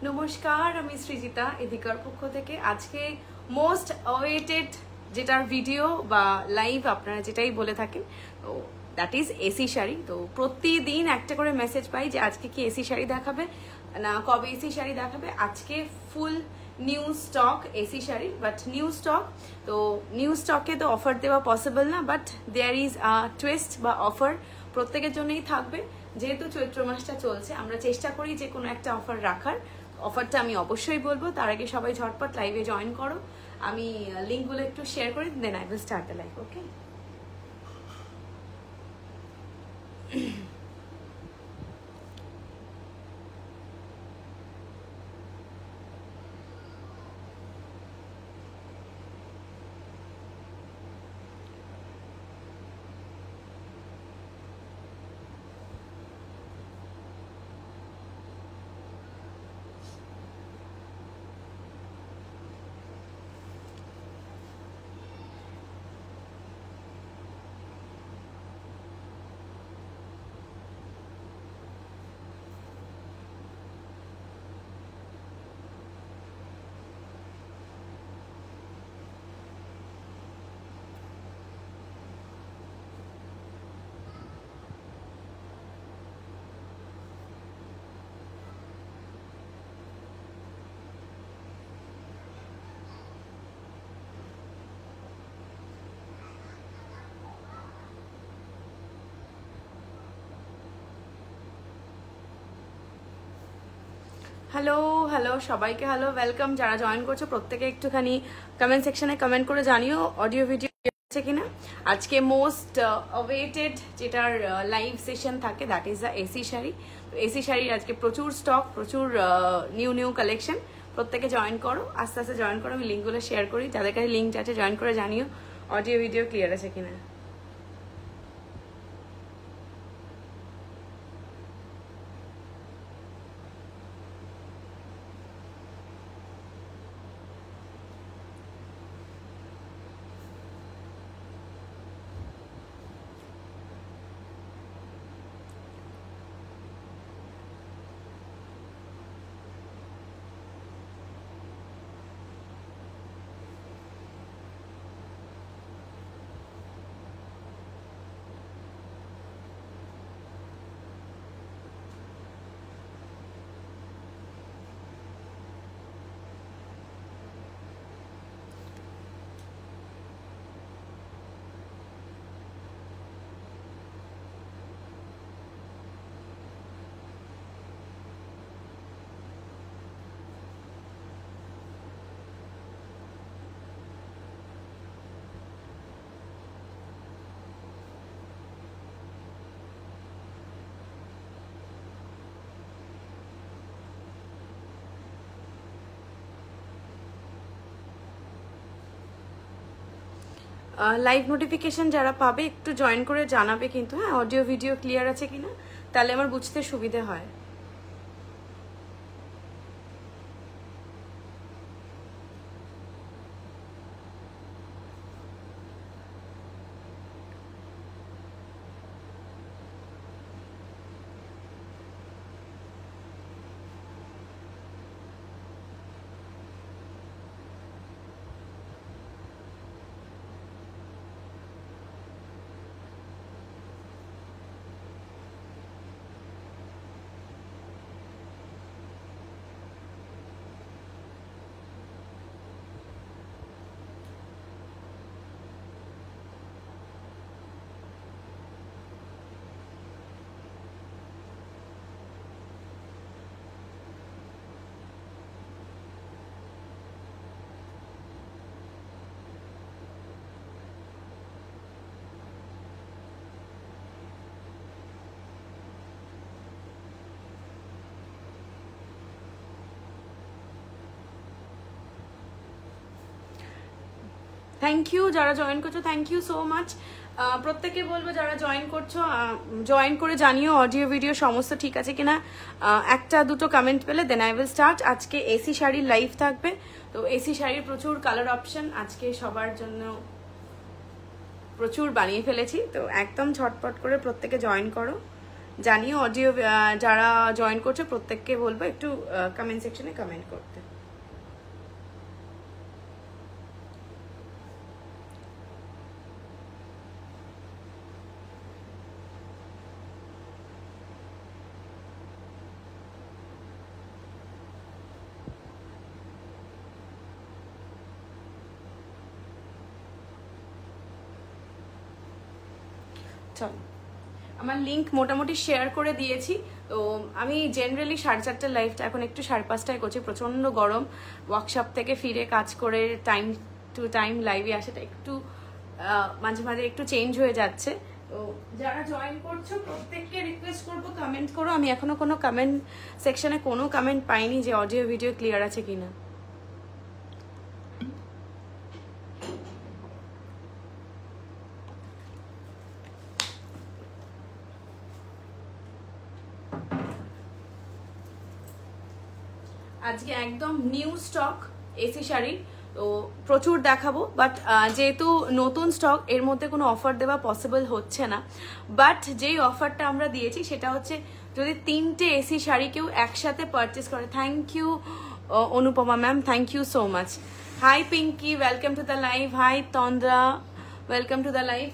নমস্কার, আমি সৃজিতা এদিকার পক্ষ থেকে। আজকে মোস্ট অওয়েটেড যেটার ভিডিও বা লাইভ আপনারা যেটাই বলে থাকেন, তো দ্যাট ইজ এসি শাড়ি। তো প্রতিদিন একটা করে মেসেজ পাই যে আজকে কি এসি শাড়ি দেখাবে, না কবে এসি শাড়ি দেখাবে। আজকে full new stock AC sari, but new stock, তো নিউ স্টকে তো অফার দেওয়া পসিবল না, but there is a twist বা অফার প্রত্যেকের জন্যই থাকবে। যেহেতু চৈত্র মাসটা চলছে, আমরা চেষ্টা করি যে কোনো একটা অফার রাখার। অফারটা আমি অবশ্যই বলবো, তার আগে সবাই ঝটপট লাইভে জয়েন করো। আমি লিঙ্কগুলো একটু শেয়ার করি, then I will start the live. Okay, hello hello সবাইকে, হ্যালো, ওয়েলকাম। যারা জয়েন করছো প্রত্যেকে একটুখানি কমেন্ট সেকশনে কমেন্ট করে জানিও অডিও ভিডিও আছে কিনা। আজকে মোস্ট অওয়েটেড যেটার লাইভ সেশন থাকে, that is the AC sari. AC শাড়ির আজকে প্রচুর স্টক, প্রচুর নিউ নিউ কালেকশন। প্রত্যেকে জয়েন করো, আস্তে আস্তে জয়েন করো। আমি লিঙ্কগুলো শেয়ার করি, যাদের কাছে লিঙ্ক আছে জয়েন করে জানিও অডিও ভিডিও ক্লিয়ার আছে কিনা। লাইভ নোটিফিকেশন যারা পাবে একটু জয়েন করে জানাবে কিন্তু, হ্যাঁ, অডিও ভিডিও ক্লিয়ার আছে কিনা, তাহলে আমার বুঝতে সুবিধে হয়। থ্যাংক ইউ যারা জয়েন করছো, থ্যাংক ইউ সো মাচ। প্রত্যেকে বলবো যারা জয়েন করছো জয়েন করে জানিও অডিও ভিডিও সমস্ত ঠিক আছে কিনা। একটা দুটো কমেন্ট পেলে দেন আই উইল স্টার্ট। আজকে এসি শাড়ির লাইভ থাকবে, তো এসি শাড়ির প্রচুর কালার অপশন আজকে সবার জন্য প্রচুর বানিয়ে ফেলেছি, তো একদম ঝটপট করে প্রত্যেকে জয়েন করো। জানিও। অডিও যারা জয়েন করছে প্রত্যেককে বলবো একটু কমেন্ট সেকশনে কমেন্ট করতে। চলো, আমার লিঙ্ক মোটামুটি শেয়ার করে দিয়েছি। তো আমি জেনারেলি 4:30 লাইভটা এখন একটু 5:30টায় করছি, প্রচণ্ড গরম। ওয়ার্কশপ থেকে ফিরে কাজ করে টাইম টু টাইম লাইভে আসাটা একটু মাঝে মাঝে একটু চেঞ্জ হয়ে যাচ্ছে। তো যারা জয়েন করছো প্রত্যেককে রিকোয়েস্ট করবো কমেন্ট করো। আমি এখনো কোনো কমেন্ট সেকশনে কোনো কমেন্ট পাইনি যে অডিও ভিডিও ক্লিয়ার আছে কিনা। আজকে একদম নিউ স্টক এসি শাড়ি, তো প্রচুর দেখাবো। বাট যেহেতু নতুন স্টক, এর মধ্যে কোনো অফার দেওয়া পসিবল হচ্ছে না। বাট যেই অফারটা আমরা দিয়েছি সেটা হচ্ছে যদি 3টে এসি শাড়ি কেউ একসাথে পারচেস করে। Thank you Anupama ma'am, thank you so much. Hi Pinki, welcome to the live. Hi Tandra, welcome to the live.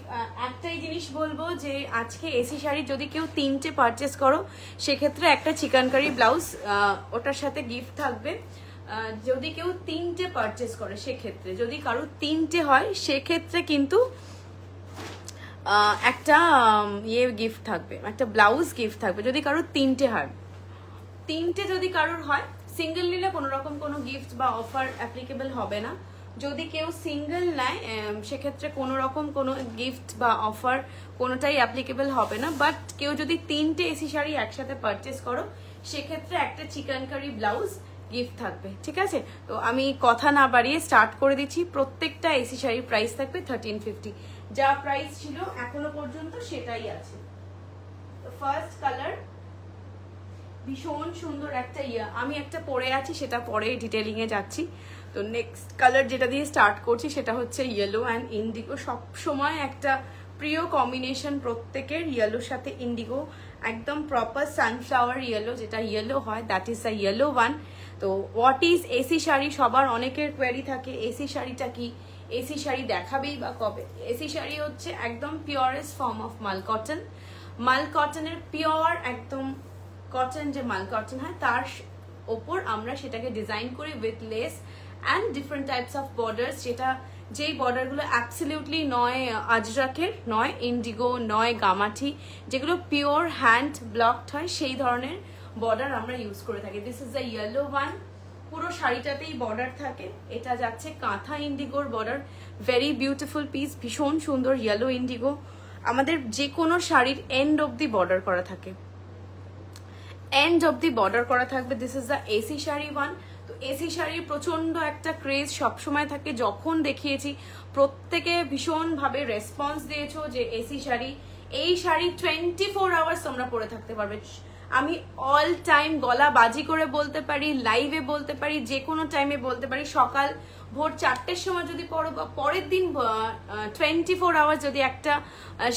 একটাই জিনিস বলবো যে আজকে এসি শাড়ি যদি কেউ 3টে পারচেস করো সেক্ষেত্রে একটা চিকেন কারি ব্লাউজ ওটার সাথে গিফট থাকবে। যদি কেউ 3টে পারচেস করে সেক্ষেত্রে, যদি কারো 3টে হয় সেক্ষেত্রে কিন্তু একটা গিফট থাকবে, একটা ব্লাউজ গিফট থাকবে যদি কারোর 3টে হয়। 3টে যদি কারোর হয়, সিঙ্গেল নিলে কোনো রকম কোনো গিফট বা অফার অ্যাপ্লিকেবল হবে না। যদি কেউ সিঙ্গেল নেয় সেক্ষেত্রে কোনো রকম কোনো গিফট বা অফার কোনোটাই অ্যাপ্লিকেবল হবে না। বাট কেউ যদি 3টে এসি শাড়ি একসাথে পারচেস করো সেক্ষেত্রে একটা চিকেন কারি ব্লাউজ গিফট থাকবে। ঠিক আছে, তো আমি কথা না বাড়িয়ে স্টার্ট করে দিচ্ছি। প্রত্যেকটা এসি শাড়ির প্রাইস থাকবে 1350, যা প্রাইস ছিল এখনো পর্যন্ত সেটাই আছে। তো ফার্স্ট কালার ভীষণ সুন্দর একটা আমি একটা পরে আছি, সেটা পরে ডিটেলিং এ যাচ্ছি। তো নেক্সট কালার যেটা দিয়ে স্টার্ট করছি সেটা হচ্ছে ইয়েলো অ্যান্ড ইন্ডিগো। সব সময় একটা প্রিয় কম্বিনেশন প্রত্যেকের, ইয়েলোর সাথে ইন্ডিগো, একদম প্রপার সানফ্লাওয়ার ইয়েলো, যেটা ইয়েলো হয় that is the yellow one. তো হোয়াট ইজ এসি শাড়ি, সবার অনেকের কোয়েরি থাকে এসি শাড়িটা কি, এসি শাড়ি দেখাবেই বা কবে। এসি শাড়ি হচ্ছে একদম পিওরেস্ট ফর্ম অফ মাল কটন। মাল কটনের পিওর একদম কটন, যে মাল কটন হয় তার ওপর আমরা সেটাকে ডিজাইন করি with less and different types of borders, যেটা যেই বর্ডারগুলো অ্যাবসলিউটলি নয় আজরাকের, নয় ইন্ডিগো, নয় গামাঠি, যেগুলো পিওর হ্যান্ড ব্লকড হয় সেই ধরনের বর্ডার আমরা ইউজ করে থাকি। This is the yellow one. পুরো শাড়িটাতেই বর্ডার থাকে। এটা যাচ্ছে কাঁথা ইন্ডিগোর বর্ডার, ভেরি বিউটিফুল পিস, ভীষণ সুন্দর ইয়েলো ইন্ডিগো। আমাদের যে কোনো শাড়ির এন্ড অব্দি বর্ডার করা থাকে, এন্ড অব্দি বর্ডার করা থাকবে। This is the AC sari one. তো এসি শাড়ির প্রচন্ড একটা ক্রেজ সবসময় থাকে, যখন দেখিয়েছি প্রত্যেকে ভীষণভাবে রেসপন্স দিয়েছো যে এসি শাড়ি, এই শাড়ি 24 আওয়ার্স তোমরা পরে থাকতে পারবে। আমি অল টাইম গলা বাজি করে বলতে পারি, লাইভে বলতে পারি, যে কোনো টাইমে বলতে পারি, সকাল ভোর 4টের সময় যদি পরো বা পরের দিন 24 আওয়ার্স যদি একটা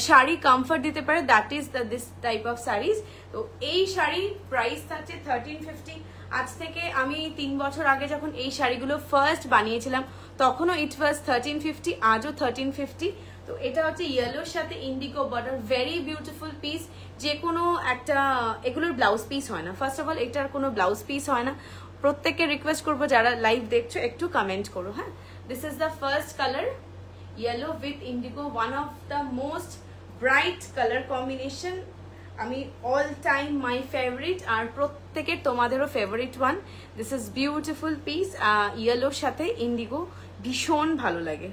শাড়ি কমফর্ট দিতে পারে, that is this type of saris. তো এই শাড়ির প্রাইস থাকছে 1350। আজ থেকে আমি 3 বছর আগে যখন এই শাড়িগুলো ফার্স্ট বানিয়েছিলাম তখনও ইট ওয়াজ 1350, আজও 1350। তো এটা হচ্ছে ইয়েলোর সাথে Indigo border, very beautiful piece. যে কোনো একটা, এগুলোর ব্লাউজ পিস হয় না, ফার্স্ট অফ অল এটার কোনো ব্লাউজ পিস হয় না। প্রত্যেককে রিকোয়েস্ট করবো যারা লাইভ দেখছো একটু কমেন্ট করো। হ্যাঁ, this is the first colour, yellow with indigo, one of the most bright colour combination. আমি অল টাইম মাই ফেভারিট, আর প্রত্যেকের তোমাদেরও favourite one. This is beautiful piece, ইয়েলোর সাথে ইন্ডিগো, ভীষণ ভালো লাগে।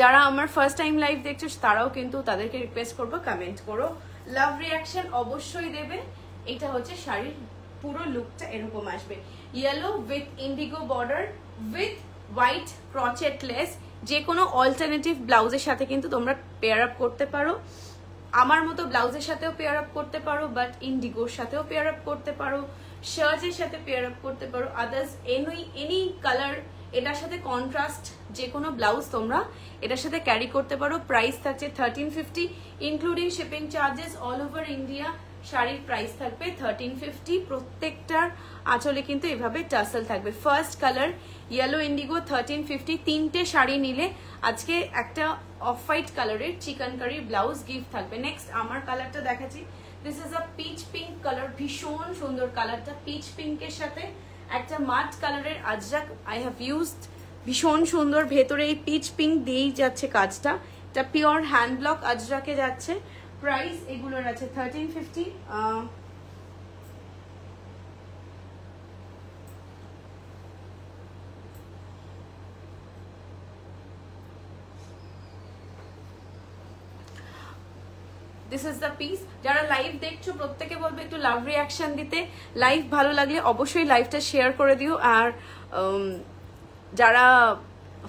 যারা আমার ফার্স্ট টাইম লাইভ দেখছো তারাও কিন্তু তাদেরকে রিকোয়েস্ট করবো কমেন্ট করো, লাভ রিয়াকশন অবশ্যই দেবে। এটা হচ্ছে শাড়ির পুরো লুকটা এরকম আসবে, yellow with Indigo border with white crochet less. যে কোনো অল্টারনেটিভ ব্লাউজের সাথে কিন্তু তোমরা পেয়ার আপ করতে পারো, আমার মতো ব্লাউজের সাথেও পেয়ার আপ করতে পারো, বাট ইন্ডিগোর সাথেও পেয়ার আপ করতে পারো, শার্টের সাথে পেয়ার আপ করতে পারো, আদার্স এনি কালার এটার সাথে কন্ট্রাস্ট যে কোনো ব্লাউজ তোমরা এটার সাথে ক্যারি করতে পারো। প্রাইস থাকছে 1350 including shipping charges all over India. শাড়ির প্রাইস থাকবে 1350। প্রত্যেকটার আঁচলে কিন্তু এভাবে টাসেল থাকবে। First colour yellow Indigo 1350। তিনটে শাড়ি নিলে আজকে একটা অফ হোয়াইট কালারের চিকেন কারি ব্লাউজ গিফট থাকবে। নেক্সট আমার কালারটা দেখাচ্ছি, this is a pitch pink colour, ভীষণ সুন্দর কালারটা। পিচ পিঙ্কের সাথে একটা মাট কালারের আজরাক আই হ্যাভ ইউজড, ভীষণ সুন্দর। ভেতরে এই পিচ পিঙ্ক দিয়েই যাচ্ছে কাজটা, এটা পিওর হ্যান্ড ব্লক আজরাকে যাচ্ছে। প্রাইস এগুলোর আছে 1350। This is the piece. যারা লাইভ দেখছো প্রত্যেকে বলবে একটু লাভ রিয়াকশন দিতে। লাইভ ভালো লাগলে অবশ্যই লাইভটা শেয়ার করে দিও। আর যারা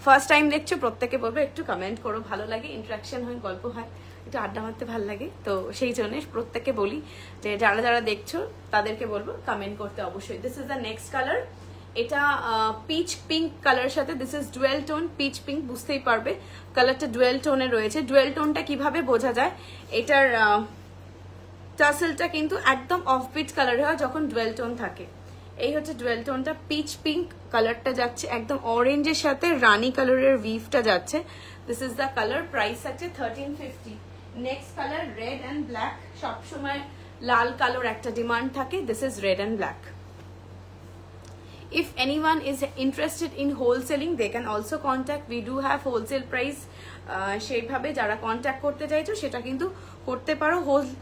ফার্স্ট টাইম দেখছো প্রত্যেকে বলবে একটু কমেন্ট করো, ভালো লাগে, ইন্টারাকশন হয়, গল্প হয়, একটু আড্ডা মারতে ভালো লাগে। তো সেই জন্য প্রত্যেকে বলি যে যারা যারা দেখছো তাদেরকে বলবো কমেন্ট করতে অবশ্যই। This is the next colour, এটা পিচ পিঙ্ক কালারের সাথে, this is dual tone pitch pink, বুঝতেই পারবে কালারটা ডুয়েল টোনে রয়েছে। ডুয়েল টোনটা কিভাবে বোঝা যায়, এটার টাসেলটা কিন্তু একদম অফবিট কালার হয় যখন ডুয়েল টোন থাকে। এই হচ্ছে ডুয়েল টোনটা, পিচ পিঙ্ক কালারটা যাচ্ছে একদম অরেঞ্জের সাথে রানী কালারের উইভটা যাচ্ছে। This is the colour, price আছে 1350। Next colour red and black, সবসময় লাল কালোর একটা ডিমান্ড থাকে। This is red and black. If anyone is interested in wholesaling, they can also contact. We do have wholesale price. সেইভাবে যারা contact করতে চাইছো সেটা কিন্তু করতে পারো।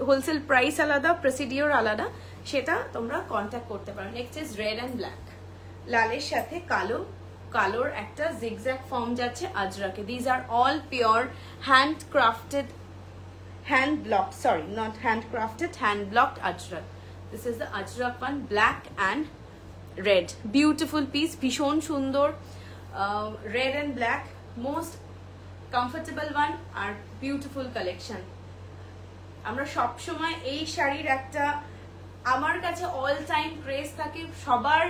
হোলসেল প্রাইস আলাদা, প্রসিডিওর আলাদা, সেটা তোমরা কন্ট্যাক্ট করতে পারো। Next is red and black, লালের সাথে কালো, কালোর একটা জিগজ্যাগ ফর্ম যাচ্ছে আজরাকে। These are all pure hand crafted, hand block, sorry not hand crafted, hand blocked ajrak. This is the ajrak one, black and red, beautiful piece, ভীষণ সুন্দর। Red and black, most comfortable one আর beautiful collection. আমরা সবসময় এই শাড়ির একটা, আমার কাছে অল টাইম ক্রেজ থাকে, সবার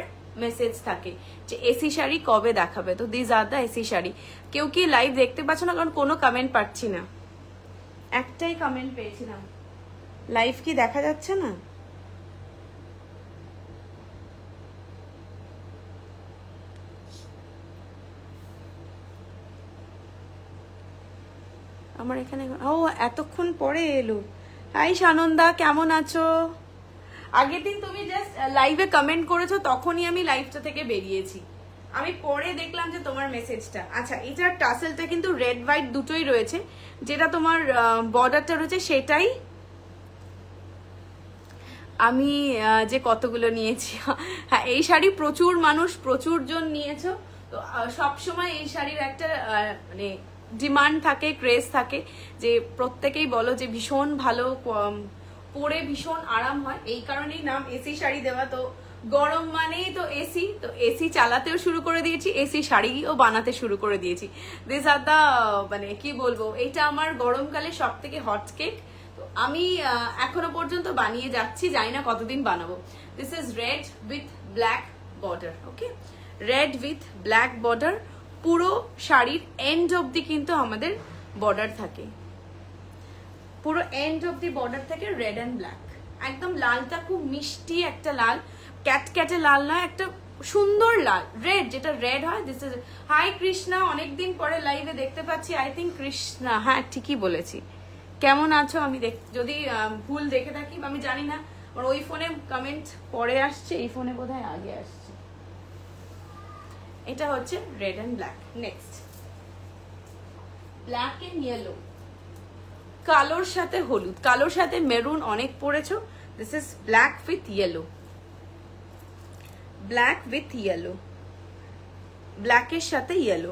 মেসেজ থাকে যে এসি শাড়ি কবে দেখাবে। তো this are the AC sari. কেউ কি লাইভ দেখতে পাচ্ছ না, কারণ কোনো কমেন্ট পাচ্ছি না, একটাই কমেন্ট পেয়েছিলাম। লাইভ কি দেখা যাচ্ছে না? আমার এখানে, ও এতক্ষণ পরে এলো। হাই সানন্দা, কেমন আছো? আগের দিন তুমি জাস্ট লাইভে কমেন্ট করেছো, তখনই আমি লাইভটা থেকে বেরিয়েছি। আমি পরে দেখলাম যে তোমার মেসেজটা। আচ্ছা, এটার টাসেলটা কিন্তু রেড হোয়াইট দুটোই রয়েছে, যেটা তোমার বর্ডারটা রয়েছে সেটাই। আমি যে কতগুলো নিয়েছি, হ্যাঁ এই শাড়ি প্রচুর মানুষ, প্রচুর জন নিয়েছো। তো সবসময় এই শাড়ির একটা মানে ডিমান্ড থাকে, ক্রেজ থাকে, যে প্রত্যেকেই বলো যে ভীষণ ভালো, পরে ভীষণ আরাম হয়, এই কারণেই নাম এসি শাড়ি দেওয়া। তো গরম মানেই তো এসি, তো এসি চালাতেও শুরু করে দিয়েছি, এসি শাড়িও বানাতে শুরু করে দিয়েছি। দিস আর দা, মানে কি বলবো, এইটা আমার গরমকালে সব থেকে হট কেক। তো আমি এখনো পর্যন্ত বানিয়ে যাচ্ছি, জানি না কতদিন বানাবো। This is red with black border, okay, red with black border. পুরো শাড়ির এন্ড অবধি কিন্তু আমাদের বর্ডার থাকে, পুরো এন্ড অবধি বর্ডার থাকে রেড অ্যান্ড ব্ল্যাক। একদম লালটা খুব মিষ্টি একটা লাল, ক্যাটক্যাটে লাল নয়, একটা সুন্দর লাল, রেড, যেটা রেড হয়। দিস ইজ, হাই কৃষ্ণা, অনেকদিন পরে লাইভে দেখতে পাচ্ছি। আই থিঙ্ক কৃষ্ণা, হ্যাঁ ঠিকই বলেছি। কেমন আছো? আমি যদি ভুল দেখে থাকি আমি জানি না, ওই ফোনে কমেন্ট পরে আসছে, এই ফোনে বোধহয় আগে আসছে। এটা হচ্ছে red and black. Next black and yellow, কালোর সাথে হলুদ, কালোর সাথে মেরুন অনেক পরেছো। This is black with yellow, black with yellow, ব্ল্যাকের সাথে ইয়েলো,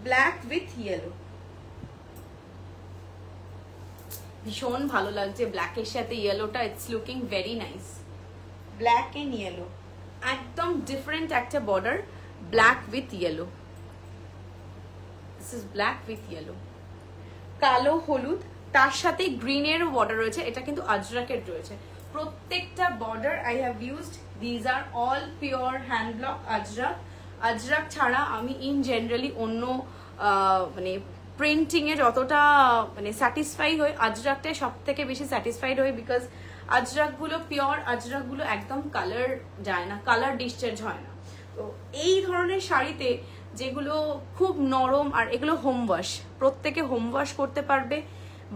ব্ল্যাক উইথ ইয়েলো। ভীষণ ভালো লাগছে ব্ল্যাকের সাথে ইয়েলোটা, it's looking very nice. Black and yellow, একদম ডিফারেন্ট একটা border, black with yellow. This is black with yellow, কালো হলুদ, তার সাথে গ্রিনের বর্ডার রয়েছে। এটা কিন্তু আজরাকের রয়েছে, প্রত্যেকটা border I have used, these are all pure hand block Ajrak. Ajrak ছাড়া আমি ইন জেনারেলি অন্য মানে প্রিন্টিং এ যতটা মানে স্যাটিসফাই হই, আজরাকটাই সব থেকে বেশি স্যাটিসফাইড হই, বিকজ আজরাকগুলো পিওর, আজরাকগুলো একদম কালার যায় না, কালার ডিসচার্জ হয় না। তো এই ধরনের শাড়িতে যেগুলো খুব নরম, আর এগুলো হোম ওয়াশ, প্রত্যেকে হোম ওয়াশ করতে পারবে,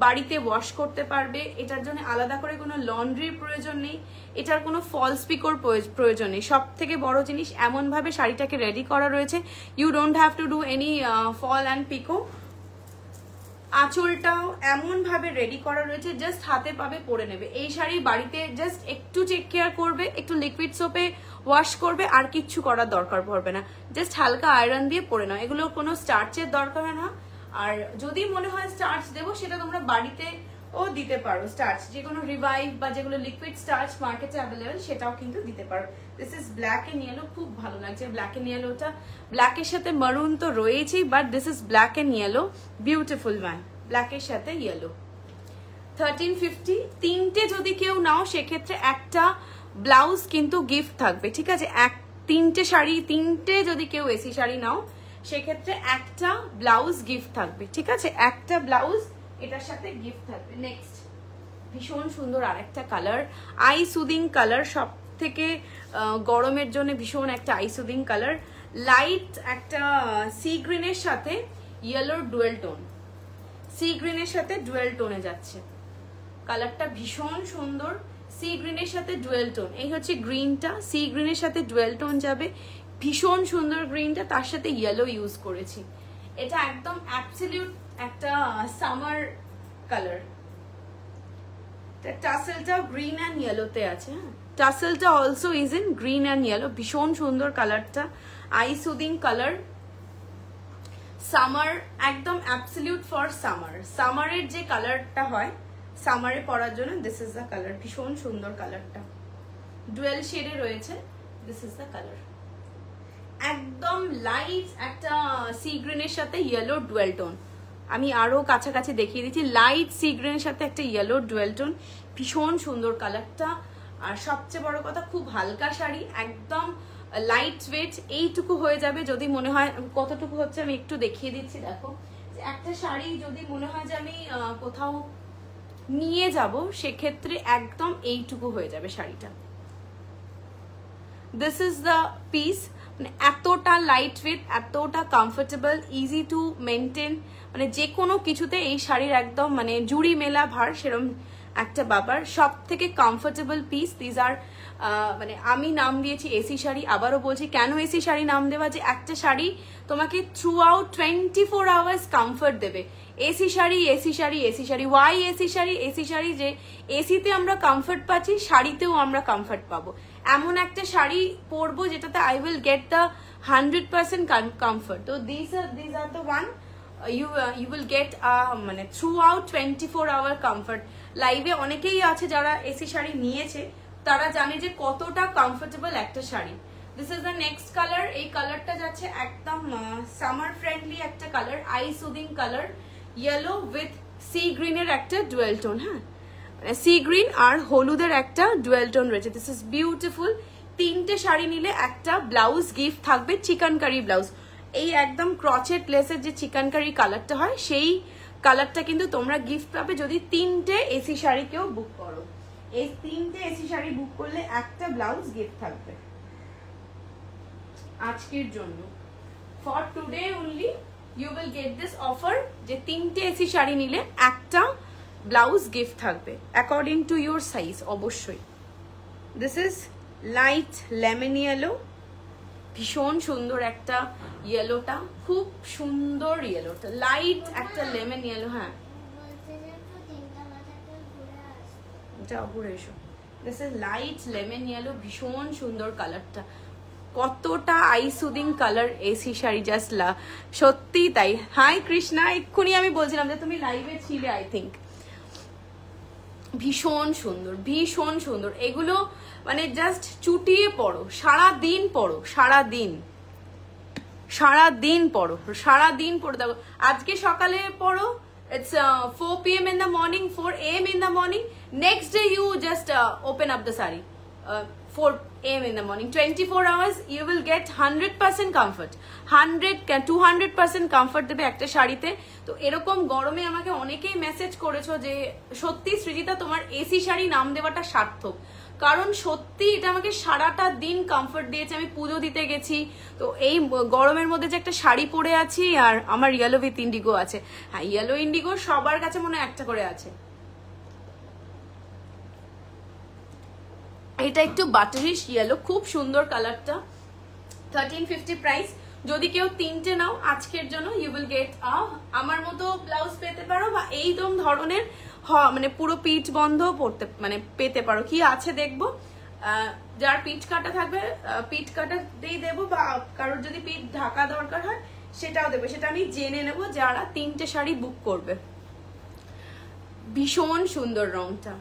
বাড়িতে ওয়াশ করতে পারবে, এটার জন্য আলাদা করে কোনো লন্ড্রির প্রয়োজন নেই, এটার কোনো ফলস পিকোর প্রয়োজন নেই। সব থেকে বড় জিনিস, এমনভাবে শাড়িটাকে রেডি করা রয়েছে, you don't have to do any fall and pico. আঁচলটাও এমন ভাবে রেডি করা রয়েছে, জাস্ট হাতে পাবে পরে নেবে। এই শাড়ি বাড়িতে জাস্ট একটু টেক কেয়ার করবে, একটু লিকুইড সোপে ওয়াশ করবে, আর কিচ্ছু করার দরকার পড়বে না, জাস্ট হালকা আয়রন দিয়ে পরে নাও। এগুলো কোনো স্টার্চের দরকার না, আর যদি মনে হয় স্টার্চ দেবো সেটা তোমরা বাড়িতে ও দিতে পারো, স্টার্চ যে কোনো রিভাইভ বা যেগুলো লিকুইড স্টার্চ মার্কেটে অ্যাভেলেবেল সেটাও কিন্তু দিতে পারো। This is black and yellow, খুব ভালো লাগছে ব্ল্যাক এন্ড ইয়েলোটা। ব্ল্যাকের সাথে মারুন তো রয়েছেই, but this is black and yellow, beautiful one, ব্ল্যাকের সাথে ইয়েলো। 1350, তিনটে যদি কেউ নাও সেক্ষেত্রে একটা ব্লাউজ কিন্তু গিফট থাকবে, ঠিক আছে? তিনটে শাড়ি, তিনটে যদি কেউ এসি শাড়ি নাও সেক্ষেত্রে একটা ব্লাউজ গিফট থাকবে, ঠিক আছে? একটা ব্লাউজ এটার সাথে গিফট থাকবে। নেক্সট, ভীষণ সুন্দর আরেকটা কালার, আই সুদিং কালার, সব থেকে গরমের জন্য ভীষণ একটা আই সুদিং কালার, লাইট একটা সি গ্রিনের সাথে ইয়েলোর ডুয়েল টোন, সি গ্রিনের সাথে ডুয়েল টোনে যাচ্ছে কালারটা, ভীষণ সুন্দর। সি গ্রিনের সাথে ডুয়েল টোন, এই হচ্ছে গ্রিনটা, সি গ্রিনের সাথে ডুয়েল টোন যাবে, ভীষণ সুন্দর গ্রিনটা, তার সাথে ইয়েলো ইউজ করেছি। এটা একদম অ্যাবসলিউট একটা সামার কালার। টাসেলটা গ্রিন অ্যান্ড ইয়েলোতে আছে, হ্যাঁ, টাসেলটা also is in green and yellow, ভীষণ সুন্দর কালারটা, আই সুদিং কালার, সামার, একদম অ্যাবসলিউট ফর সামার। সামারের যে কালারটা হয় সামারে পরার জন্য, দিস ইজ দ্য কালার, ভীষণ সুন্দর কালারটা, ডুয়েল শেডে রয়েছে, দিস ইজ দ্য কালার, একদম লাইট একটা সি গ্রিনের সাথে ইয়েলো ডুয়েল টোন। আমি আরো কাছাকাছি দেখিয়ে দিচ্ছি, লাইট সি গ্রিনের সাথে একটা ইয়েলো ডুয়েল টোন, ভীষণ সুন্দর কালারটা। আর সবচেয়ে বড় কথা, খুব হালকা শাড়ি, একদম লাইট ওয়েট, এইটুকু হয়ে যাবে। যদি মনে হয়, কতটুকু হচ্ছে আমি একটু দেখিয়ে দিচ্ছি, দেখো, একটা শাড়ি যদি মনে হয় যে আমি কোথাও নিয়ে যাব সেক্ষেত্রে একদম এইটুকু হয়ে যাবে শাড়িটা। দিস ইজ দ্য পিস, মানে এতটা লাইট ওয়েট, এতটা কমফোর্টেবল, ইজি টু মেনটেন, মানে যে কোনো কিছুতে এই শাড়ির একদম মানে জুড়ি মেলা ভার সেরম একটা বাবার, সব থেকে কমফোর্টেবল পিস। দিজ আর মানে আমি নাম দিয়েছি এসি শাড়ি, আবারও বলছি কেন এসি শাড়ি নাম দেওয়া, যে একটা শাড়ি তোমাকে থ্রু আউট 24 আওয়ার্স কমফোর্ট দেবে। AC sari, AC sari, AC sari, why AC sari? AC sari, যে এসিতে আমরা কমফোর্ট পাচ্ছি, শাড়িতেও আমরা কমফোর্ট পাবো, এমন একটা শাড়ি পরবো যেটাতে I will get the 100% comfort. তো this are the one you will get মানে throughout 24 hour comfort। লাইভে অনেকেই আছে যারা এসি শাড়ি নিয়েছে, তারা জানে যে কতটা কমফোর্টেবল একটা sari. This is the next colour, এই কালারটা যাচ্ছে একদম সামার ফ্রেন্ডলি একটা colour, eye soothing colour, yellow with sea গ্রিনের একটা ডুয়েল টোন, হ্যাঁ, সি গ্রিন আর হলুদের একটা ডুয়েল টোন রয়েছে। This is beautiful. তিনটে শাড়ি নিলে একটা ব্লাউজ গিফট থাকবে, চিকেনকারি ব্লাউজ। এই একদম ক্রচেট লেসের যে চিকেনকারি কালারটা হয়, সেই কালারটা কিন্তু তোমরা গিফট পাবে যদি তিনটে এসি শাড়ি কেউ বুক করো। এই তিনটে এসি শাড়ি বুক করলে একটা ব্লাউজ গিফট থাকবে আজকের জন্য। For today only you will get this offer, যে তিনটে এসি শাড়ি নিলে একটা ব্লাউজ গিফট থাকবে অ্যাকর্ডিং টু ইউর সাইজ অবশ্যই। This is light lemon yellow, ভীষণ সুন্দর একটা ইয়েলোটা, খুব সুন্দর ইয়েলোটা, লাইট একটা লেমন ইয়েলো। হ্যাঁ, যাও ঘুরে এসো। This is light lemon yellow, ভীষণ সুন্দর কালারটা, কতটা eye soothing colour AC sari, just সত্যি তাই। হাই কৃষ্ণা, এক্ষুনি আমি বলছিলাম যে তুমি লাইভে ছিলে, আই থিঙ্ক। ভীষণ সুন্দর, ভীষণ সুন্দর, এগুলো মানে জাস্ট চুটিয়ে পড়ো, সারাদিন পড়ো, সারাদিন সারাদিন পড়ো, সারাদিন পড়ো। দেখো, আজকে সকালে পড়ো, It's 4 p.m. in the morning, 4 a.m. in the morning. Next day you just open up the sari. 4 a.m. in the morning. 24 hours you will get 100% comfort. 200% comfort দেবে একটা শাড়িতে। তো এরকম গরমে আমাকে অনেকেই মেসেজ করেছো যে সত্যি সৃজিতা তোমার এসি শাড়ি নাম দেওয়াটা সার্থক, কারণ সত্যি এটা আমাকে সারাটা দিন কমফর্ট দিয়েছে। আমি পুজো দিতে গেছি, তো এই গরমের মধ্যে যে একটা শাড়ি পরে আছি, আর আমার ইয়েলো উইথ ইন্ডিগো আছে। হ্যাঁ, ইয়েলো ইন্ডিগো সবার কাছে মনে হয় একটা করে আছে। এটা একটু বাটারিশ ইয়েলো, খুব সুন্দর কালারটা। 1350 প্রাইস। যদি কেউ তিনটে নাও আজকের জন্য, ইউ উইল গেট আমার মতো ব্লাউজ পেতে পারো, বা এইরকম ধরনের মানে পুরো পিঠ বন্ধ পড়তে মানে পেতে পারো। কি আছে দেখবো, যার পিঠ কাটা থাকবে পিঠ কাটা দিয়ে দেবো, বা কারোর যদি পিঠ ঢাকা দরকার হয় সেটাও দেবো, সেটা আমি জেনে নেবো যারা তিনটে শাড়ি বুক করবে। ভীষণ সুন্দর রংটা,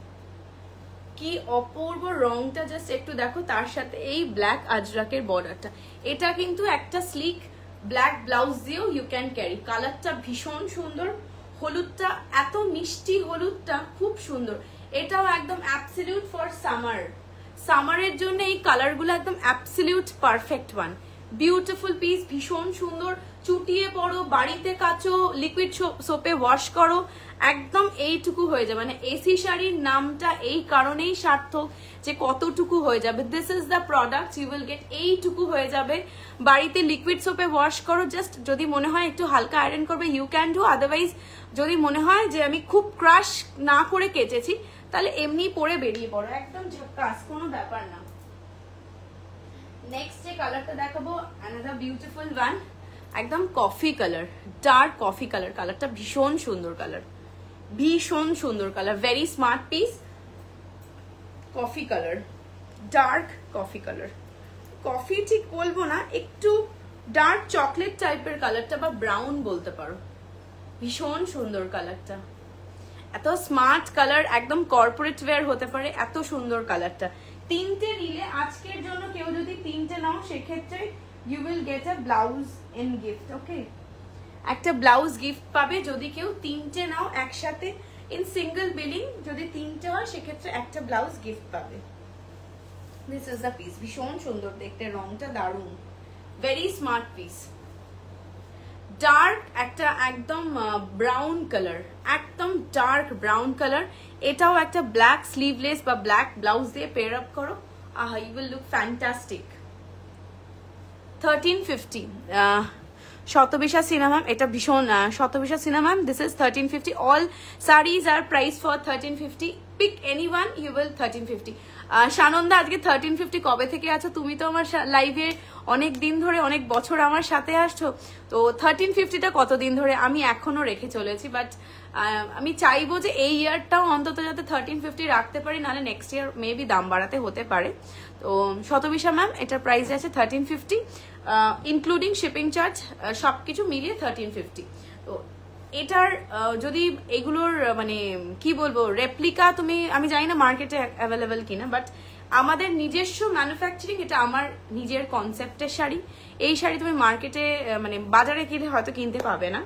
কি অপূর্ব রংটা, জাস্ট একটু দেখো। তার সাথে এই ব্ল্যাক আজরাকের বর্ডারটা, এটা কিন্তু একটা স্লিক ব্ল্যাক ব্লাউজ দিয়েও ইউ ক্যান ক্যারি। কালারটা ভীষণ সুন্দর, হলুদটা এত মিষ্টি, হলুদটা খুব সুন্দর। এটাও একদম অ্যাবসলিউট ফর সামার, সামারের জন্য এই কালারগুলো একদম absolute perfect one. Beautiful piece, ভীষণ সুন্দর। চুটিয়ে পড়ো, বাড়িতে কাচো, লিকুইড সোপে ওয়াশ করো, একদম এইটুকু হয়ে যাবে। মানে এসি শাড়ির নামটা এই কারণেই সার্থক যে কতটুকু হয়ে যাবে। This is the product, you will get, এইটুকু হয়ে যাবে। বাড়িতে লিকুইড সোপে ওয়াশ করো, জাস্ট যদি মনে হয় একটু হালকা আয়রন করবে ইউ ক্যান ডু, আদারওয়াইজ যদি মনে হয় যে আমি খুব ক্রাশ না করে কেচেছি তাহলে এমনি পরে বেরিয়ে পড়ো, একদম ঝাক্কাস, কোনো ব্যাপার না। নেক্সট যে কালারটা দেখাবো, অ্যানাদার বিউটিফুল ওয়ান, একদম coffee colour, dark coffee colour. কালারটা ভীষণ সুন্দর কালার, ভীষণ সুন্দর colour, very smart piece. Coffee colour, dark coffee colour, coffee ঠিক বলবো না, একটু ডার্ক চকলেট টাইপের কালারটা, বা ব্রাউন বলতে পারো। ভীষণ সুন্দর কালারটা, এত স্মার্ট কালার, একদম কর্পোরেট ওয়্যার হতে পারে, এত সুন্দর কালারটা। তিনটে নিলে আজকের জন্য কেউ যদি তিনটে নাও সেক্ষেত্রে you will get a blouse in gift. Okay, একটা ব্লাউজ গিফট পাবে যদি কেউ তিনটে নাও একসাথে, ইন সিঙ্গেল বিলিং যদি তিনটে হয় সেক্ষেত্রে একটা ব্লাউজ গিফট পাবে। দিস ইজ দ্য পিস, ভীষণ সুন্দর দেখতে, রংটা দারুণ, ভেরি স্মার্ট পিস। ডার্ক একটা একদম ব্রাউন কালার, একদম ডার্ক ব্রাউন কালার। এটাও একটা ব্ল্যাক স্লিভলেস বা ব্ল্যাক ব্লাউজ দিয়ে পেয়ার আপ করো, আহা, ইউ উইল লুক ফ্যান্টাস্টিক। 1350 শতবিশা সিনেমা, এটা ভীষণ শতবিশা সিনেমা। This is 1350। All saris are price for 1350। Pick any one, you will 1350। Sananda, আজকে 1350 কবে থেকে আছো? তুমি তো আমার লাইভে অনেক দিন ধরে, অনেক বছর আমার সাথে আসছো, তো 1350টা কতদিন ধরে আমি এখনো রেখে চলেছি। বাট আমি চাইবো যে এই ইয়ারটাও অন্তত যাতে 1350 রাখতে পারি, নাহলে নেক্সট ইয়ার মেবি দাম বাড়াতে হতে পারে। তো শতবিশা ম্যাম, এটার প্রাইস আছে 1350, ইনক্লুডিং শিপিং চার্জ, সবকিছু মিলিয়ে 1350। তো এটার যদি এগুলোর মানে কি বলবো রেপ্লিকা তুমি, আমি জানি না মার্কেটে অ্যাভেলেবেল কিনা, বাট আমাদের নিজস্ব ম্যানুফ্যাকচারিং, এটা আমার নিজের কনসেপ্টের শাড়ি। এই শাড়ি তুমি মার্কেটে মানে বাজারে কিনে হয়তো কিনতে পাবে না।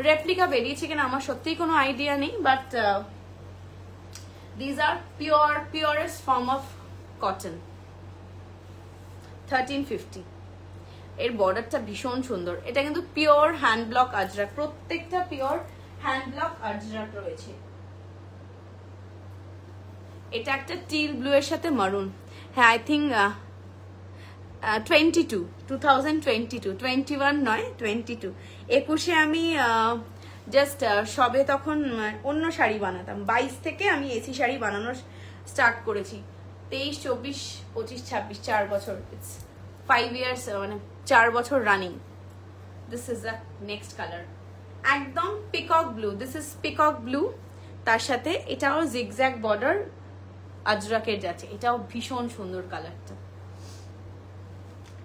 রেপ্লিকা বেরিয়েছে কিনা আমার সত্যিই কোনো আইডিয়া নেই, but these are purest form of cotton. 1350। এর বর্ডারটা ভীষণ সুন্দর, এটা কিন্তু পিওর হ্যান্ড ব্লক আজরাক, প্রত্যেকটা পিওর হ্যান্ড ব্লক আজরাক রয়েছে। এটা একটা টিল ব্লু এর সাথে মারুন। হ্যাঁ, আই থিঙ্ক 2022 21 নয় 22। 21-এ আমি জাস্ট সবে তখন অন্য শাড়ি বানাতাম। 22 থেকে আমি এসি শাড়ি বানানো স্টার্ট করেছি। 23, 24, 25, 26, 4 বছর, ইটস 5 ইয়ার্স, মানে 4 বছর running. This is the next colour, একদম peacock blue. This is peacock blue, তার সাথে এটাও জিগজ্যাগ বর্ডার আজরাকের যাচ্ছে, এটাও ভীষণ সুন্দর কালারটা।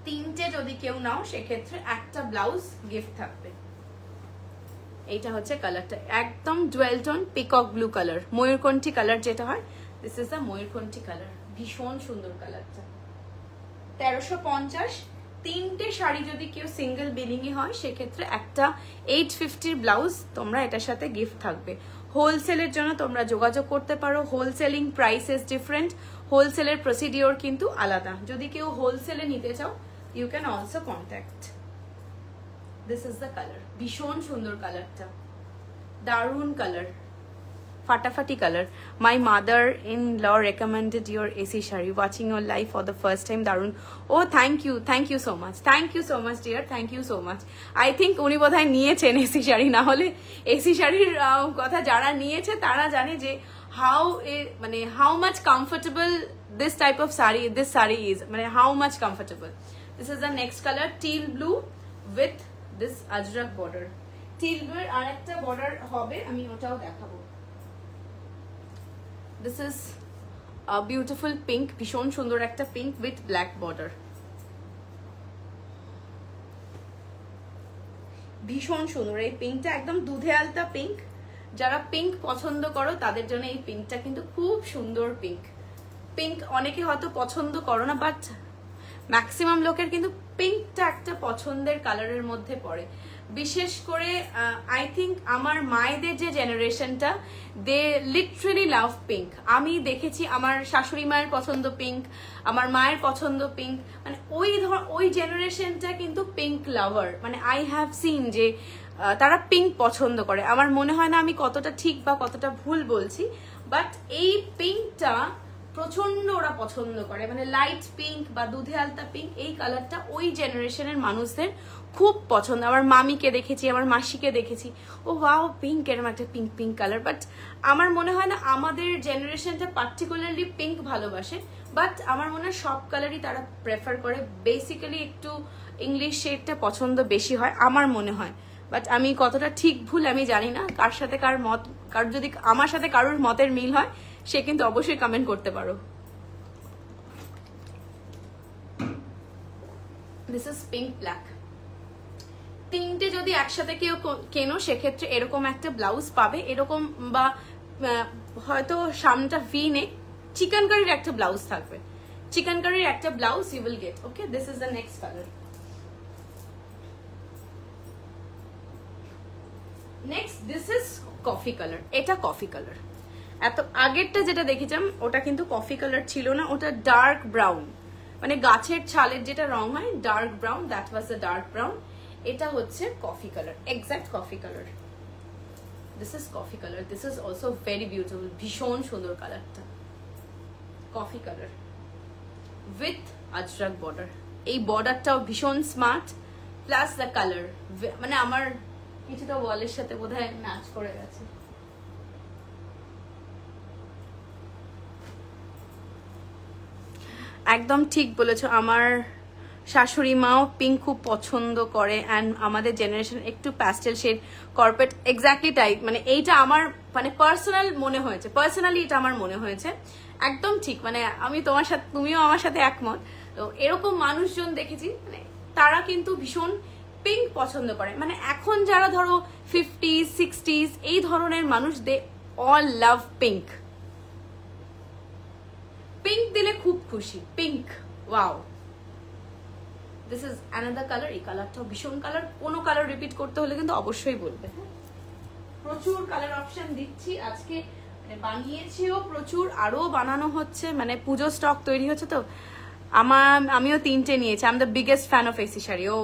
তিনটে যদি কেউ নাও সেক্ষেত্রে একটা ব্লাউজ গিফট থাকবে। এইটা হচ্ছে কালারটা, একদম dual tone peacock blue colour, ময়ূরকণ্ঠী কালার যেটা হয়, this is the mayurkanthi colour, ভীষণ সুন্দর কালারটা। 1350, তিনটে শাড়ি যদি কেউ সিঙ্গেল বিলিংই হয় সেক্ষেত্রে একটা 850 ব্লাউজ তোমরা এটার সাথে গিফট থাকবে। হোলসেলের জন্য তোমরা যোগাযোগ করতে পারো। হোলসেলিং প্রাইসেস ডিফারেন্ট, হোলসেলের প্রসিডিওর কিন্তু আলাদা। যদি কেউ হোলসেলে নিতে চাও you can also contact. This is the colour, ভীষণ সুন্দর কালারটা, দারুন কালার, ফাটাফাটি colour. My mother in law recommended your AC sari, watching your life for the first time, দারুন। Oh thank you so much, thank you so much dear, thank you so much. I think উনি বোধহয় নিয়েছেন AC sari, না হলে AC শাড়ির কথা যারা নিয়েছে তারা জানে যে how much comfortable this type of sari, this sari is, মানে how much comfortable. This is the next colour, teal blue with this ajrakh border. Teal blue এর আরেকটা বর্ডার হবে, আমি ওটাও দেখাবো। This is a beautiful pink, ভীষণ সুন্দর একটা পিঙ্ক উইথ ব্ল্যাক বর্ডার, ভীষণ সুন্দর। এই পিঙ্কটা একদম দুধে আলতা পিঙ্ক, যারা পিঙ্ক পছন্দ করো তাদের জন্য এই পিঙ্কটা কিন্তু খুব সুন্দর পিঙ্ক। পিঙ্ক অনেকে হয়তো পছন্দ করো না, বাট ম্যাক্সিমাম লোকের কিন্তু পিঙ্কটা একটা পছন্দের কালারের মধ্যে পড়ে। বিশেষ করে আই থিঙ্ক আমার মায়েদের যে জেনারেশনটা, দে লিটারেলি লাভ পিঙ্ক। আমি দেখেছি আমার শাশুড়ি মায়ের পছন্দ পিঙ্ক, আমার মায়ের পছন্দ পিঙ্ক, মানে ওই জেনারেশনটা কিন্তু পিঙ্ক লাভার। মানে আই হ্যাভ সিন যে তারা পিঙ্ক পছন্দ করে। আমার মনে হয় না আমি কতটা ঠিক বা কতটা ভুল বলছি, বাট এই পিঙ্কটা প্রচন্ড ওরা পছন্দ করে। মানে লাইট পিঙ্ক বা দুধে আলতা পিঙ্ক, এই কালারটা ওই জেনারেশনের মানুষদের খুব পছন্দ। আমার মামিকে দেখেছি, আমার মাসিকে দেখেছি, ও ওয়াও পিঙ্ক, এরকম একটা পিঙ্ক পিঙ্ক কালার। বাট আমার মনে হয় না আমাদের জেনারেশনটা পার্টিকুলারলি পিঙ্ক ভালোবাসে, বাট আমার মনে হয় সব কালারই তারা প্রেফার করে। বেসিক্যালি একটু ইংলিশ শেডটা পছন্দ বেশি হয় আমার মনে হয়, বাট আমি কতটা ঠিক ভুল আমি জানি না। কার সাথে কার মত, যদি আমার সাথে কারোর মতের মিল হয় সে কিন্তু অবশ্যই কমেন্ট করতে পারো। This is pink black. তিনটে যদি একসাথে কেউ কেনো সেক্ষেত্রে এরকম একটা ব্লাউজ পাবে, এরকম বা হয়তো সামনেটা ভি নেক, চিকেন কারির একটা ব্লাউজ থাকবে, চিকেন কারির একটা blouse you will get. Okay, this is the next colour. Next this is coffee colour. এটা কফি কালার। এত আগেরটা যেটা দেখেছিলাম ওটা কিন্তু কফি কালার ছিল না, ওটা ডার্ক ব্রাউন, মানে গাছের ছালের যেটা রং হয় dark brown, that was the dark brown. এটা হচ্ছে coffee colour, exact coffee colour. This is coffee colour, this is also very beautiful, ভীষণ সুন্দর কালারটা, coffee colour with Ajrak border. এই বর্ডারটাও ভীষণ স্মার্ট, প্লাস দ্য কালার, মানে আমার কিছুটা ওয়ালের সাথে বোধহয় ম্যাচ করে গেছে। একদম ঠিক বলেছো, আমার শাশুড়ি মাও পিঙ্ক খুব পছন্দ করে, অ্যান্ড আমাদের জেনারেশন একটু pastel shade corporate, exactly type. মানে এইটা আমার মানে পার্সোনাল মনে হয়েছে, পার্সোনালি এটা আমার মনে হয়েছে একদম ঠিক। মানে আমি তোমার সাথে, তুমিও আমার সাথে একমত। তো এরকম মানুষজন দেখেছি, মানে তারা কিন্তু ভীষণ পিঙ্ক পছন্দ করে। মানে এখন যারা ধরো 50s 60s এই ধরনের মানুষ, they all love pink. Pink দিলে খুব খুশি, pink, wow. This is another colour. এই কালারটাও ভীষণ কালার, কোনো কালার রিপিট করতে হলে কিন্তু অবশ্যই বলবে। প্রচুর কালার অপশন দিচ্ছি আজকে, মানে বানিয়েছিও প্রচুর, আরো বানানো হচ্ছে, মানে পুজো স্টক তৈরি হচ্ছে। তো আমিও তিনটে নিয়েছি, I am the biggest fan of AC sari. ও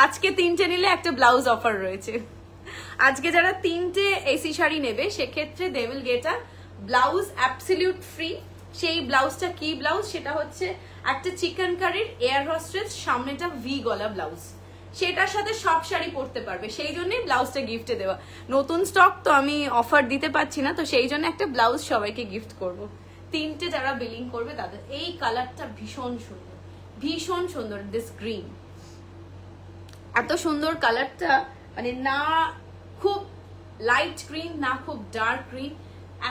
আজকে তিনটে নিলে একটা ব্লাউজ অফার রয়েছে। আজকে যারা তিনটে এসি শাড়ি নেবে সেক্ষেত্রে they will get a blouse absolute free. সেই ব্লাউজটা কি ব্লাউজ, সেটা হচ্ছে একটা চিকেন কারির এয়ার হোস্টেস, সামনেটা ভি গলা ব্লাউজ। সেটার সাথে সব শাড়ি পরতে পারবে, সেই জন্যই ব্লাউজটা গিফটে দেওয়া। নতুন স্টক তো আমি অফার দিতে পারছি না, তো সেই জন্য একটা ব্লাউজ সবাইকে গিফট করব। তিনটে যারা বিলিং করবে তাদের। এই কালারটা ভীষণ সুন্দর, ভীষণ সুন্দর। দিস গ্রিন, এত সুন্দর কালারটা, মানে না খুব লাইট গ্রিন না খুব ডার্ক গ্রিন,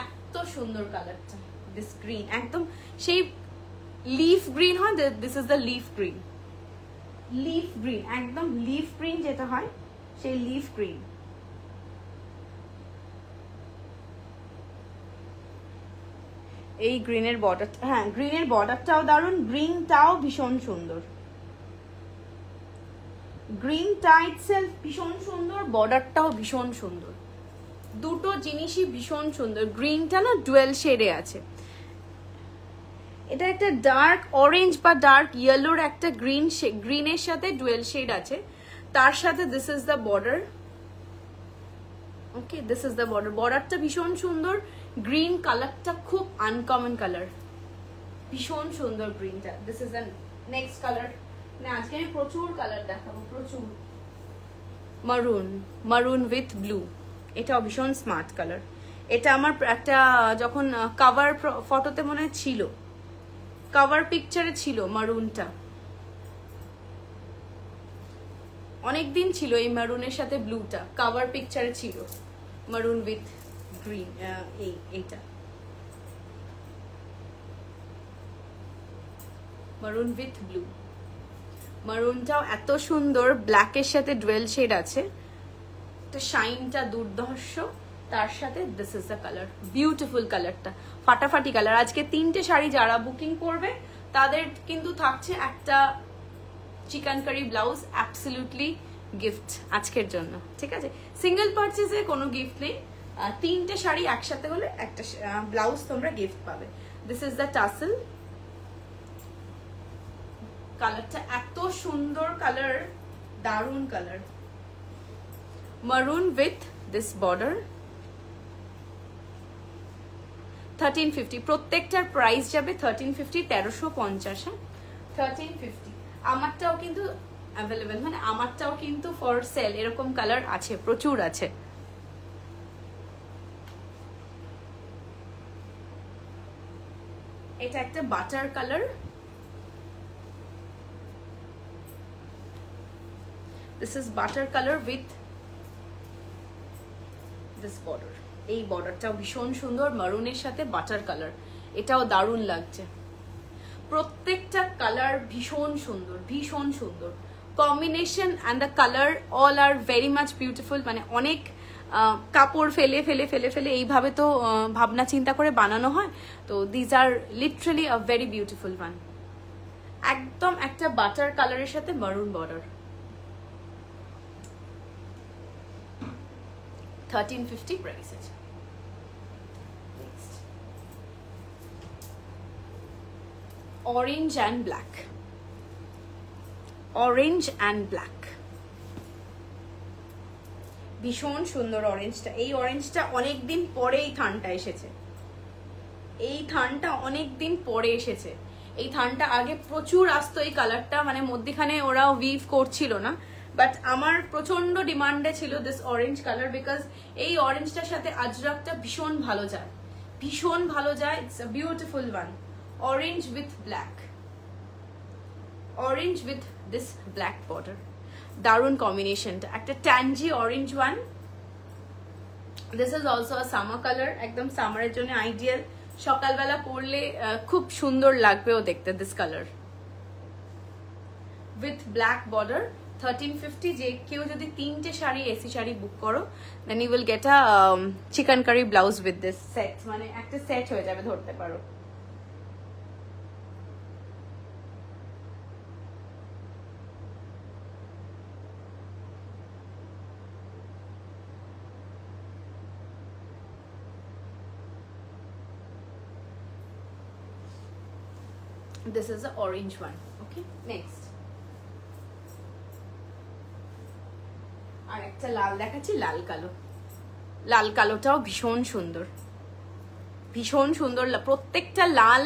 এত সুন্দর কালারটা। দিস গ্রিন একদম সেই লিফ গ্রিন হয়, this is the leaf green. Leaf green, একদম লিফ গ্রিন যেটা হয় সেই লিফ গ্রিন। এই গ্রিনের বর্ডার, হ্যাঁ গ্রিনের বর্ডারটাও দারুণ, গ্রিনটাও ভীষণ সুন্দর। গ্রিনটা ইটসেলফ ভীষণ সুন্দর, বর্ডারটাও ভীষণ সুন্দর, দুটো জিনিসই ভীষণ সুন্দর। গ্রিনটা না ডুয়েল শেডে আছে, এটা একটা ডার্ক অরেঞ্জ বা ডার্ক ইয়েলোর একটা গ্রিনের সাথে ডুয়েল শেড আছে, তার সাথে this is the border. Okay, this is the border, বর্ডারটা ভীষণ সুন্দর, গ্রিন কালারটা খুব আনকমন কালার, ভীষণ সুন্দর গ্রিনটা। This is the next colour, মানে আজকে আমি প্রচুর কালার দেখাবো, প্রচুর। মারুন, মারুন উইথ ব্লু, এটাও ভীষণ স্মার্ট কালার। এটা আমার একটা যখন কাভার ফটোতে মনে ছিল, কাভার পিকচারে ছিল মারুনটা, অনেকদিন ছিল এই মারুনের সাথে ব্লুটা, কাভার পিকচারে ছিল মারুন উইথ গ্রিন। এইটা মারুন উইথ ব্লু, মারুনটাও এত সুন্দর, ব্ল্যাকের সাথে ডুয়েল শেড আছে, তো শাইনটা দুর্ধর্ষ, তার সাথে this is the colour, beautiful কালারটা, ফাটাফাটি কালার। আজকে 3টে শাড়ি যারা বুকিং করবে তাদের কিন্তু থাকছে একটা চিকেন কারি ব্লাউজ, অ্যাবসলিউটলি গিফট আজকের জন্য, ঠিক আছে? সিঙ্গেল পারচেজে কোনো গিফট নেই, 3টে শাড়ি একসাথে হলে একটা ব্লাউজ তোমরা গিফট পাবে। দিস ইজ দ্য টাসেল, কালারটা এত সুন্দর কালার, দারুন কালার, মারুন উইথ দিস বর্ডার। 1350, প্রত্যেকটার প্রাইস যাবে 1350, 1350। হ্যাঁ, 1350। আমারটাও কিন্তু অ্যাভেলেবেল, মানে আমারটাও কিন্তু ফর সেল, এরকম কালার আছে, প্রচুর আছে। এটা একটা butter colour, this is butter colour with this border. এই বর্ডারটাও ভীষণ সুন্দর, মারুনের সাথে বাটার কালার, এটাও দারুণ লাগছে। প্রত্যেকটা কালার ভীষণ সুন্দর, ভীষণ সুন্দর combination, and the colour all are very much beautiful. মানে অনেক কাপড় ফেলে ফেলে ফেলে ফেলে এইভাবে তো ভাবনা চিন্তা করে বানানো হয়, তো these are literally a very beautiful one. একদম একটা বাটার কালারের সাথে মারুন বর্ডার। 1350 প্রাইস আছে। Orange and black, orange and black, ভীষণ সুন্দর অরেঞ্জটা। এই অরেঞ্জটা অনেকদিন পরে এই থানটা এসেছে, এই থানটা অনেকদিন পরে এসেছে। এই থানটা আগে প্রচুর আসতো এই কালারটা, মানে মধ্যখানে ওরা উইভ করছিল না, বাট আমার প্রচন্ড ডিমান্ডে ছিল দিস অরেঞ্জ কালার, বিকজ এই অরেঞ্জটার সাথে আজরাকটা ভীষণ ভালো যায়, ভীষণ ভালো যায়। It's a beautiful one, orange with black, orange with this black border, দারুণ কম্বিনেশনটা। একটা tangy orange one, this is also a summer colour, একদম সামারের জন্য আইডিয়াল, সকালবেলা পরলে খুব সুন্দর লাগবেও দেখতে। This colour with black border, 1350। যে কেউ যদি 3টে শাড়ি এসি শাড়ি বুক করো, then you will get a chicken curry blouse with this set, মানে একটা সেট হয়ে যাবে, ধরতে পারো। This is the orange one. Okay, next. আর একটা লাল দেখাচ্ছি, লাল কালো, লাল কালোটাও ভীষণ সুন্দর, ভীষণ সুন্দর। প্রত্যেকটা লাল,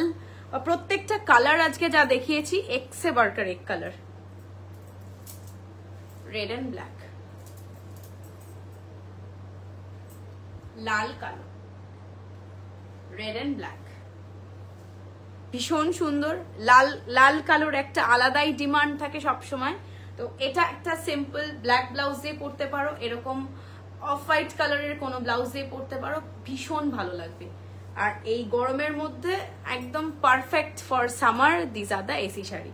প্রত্যেকটা কালার আজকে যা দেখিয়েছি এক্সে বার্কার এক কালার, রেড এন্ড ব্ল্যাক, লাল কালো, রেড এন্ড ব্ল্যাক, ভীষণ সুন্দর। লাল লাল কালোর একটা আলাদাই ডিমান্ড থাকে সব সময়, তো এটা একটা সিম্পল ব্ল্যাক ব্লাউজ দিয়ে পরতে পারো, এরকম অফ হোয়াইট কালারের কোনো ব্লাউজ দিয়ে পরতে পারো, ভীষণ ভালো লাগবে। আর এই গরমের মধ্যে একদম perfect for summer, this are the AC sari,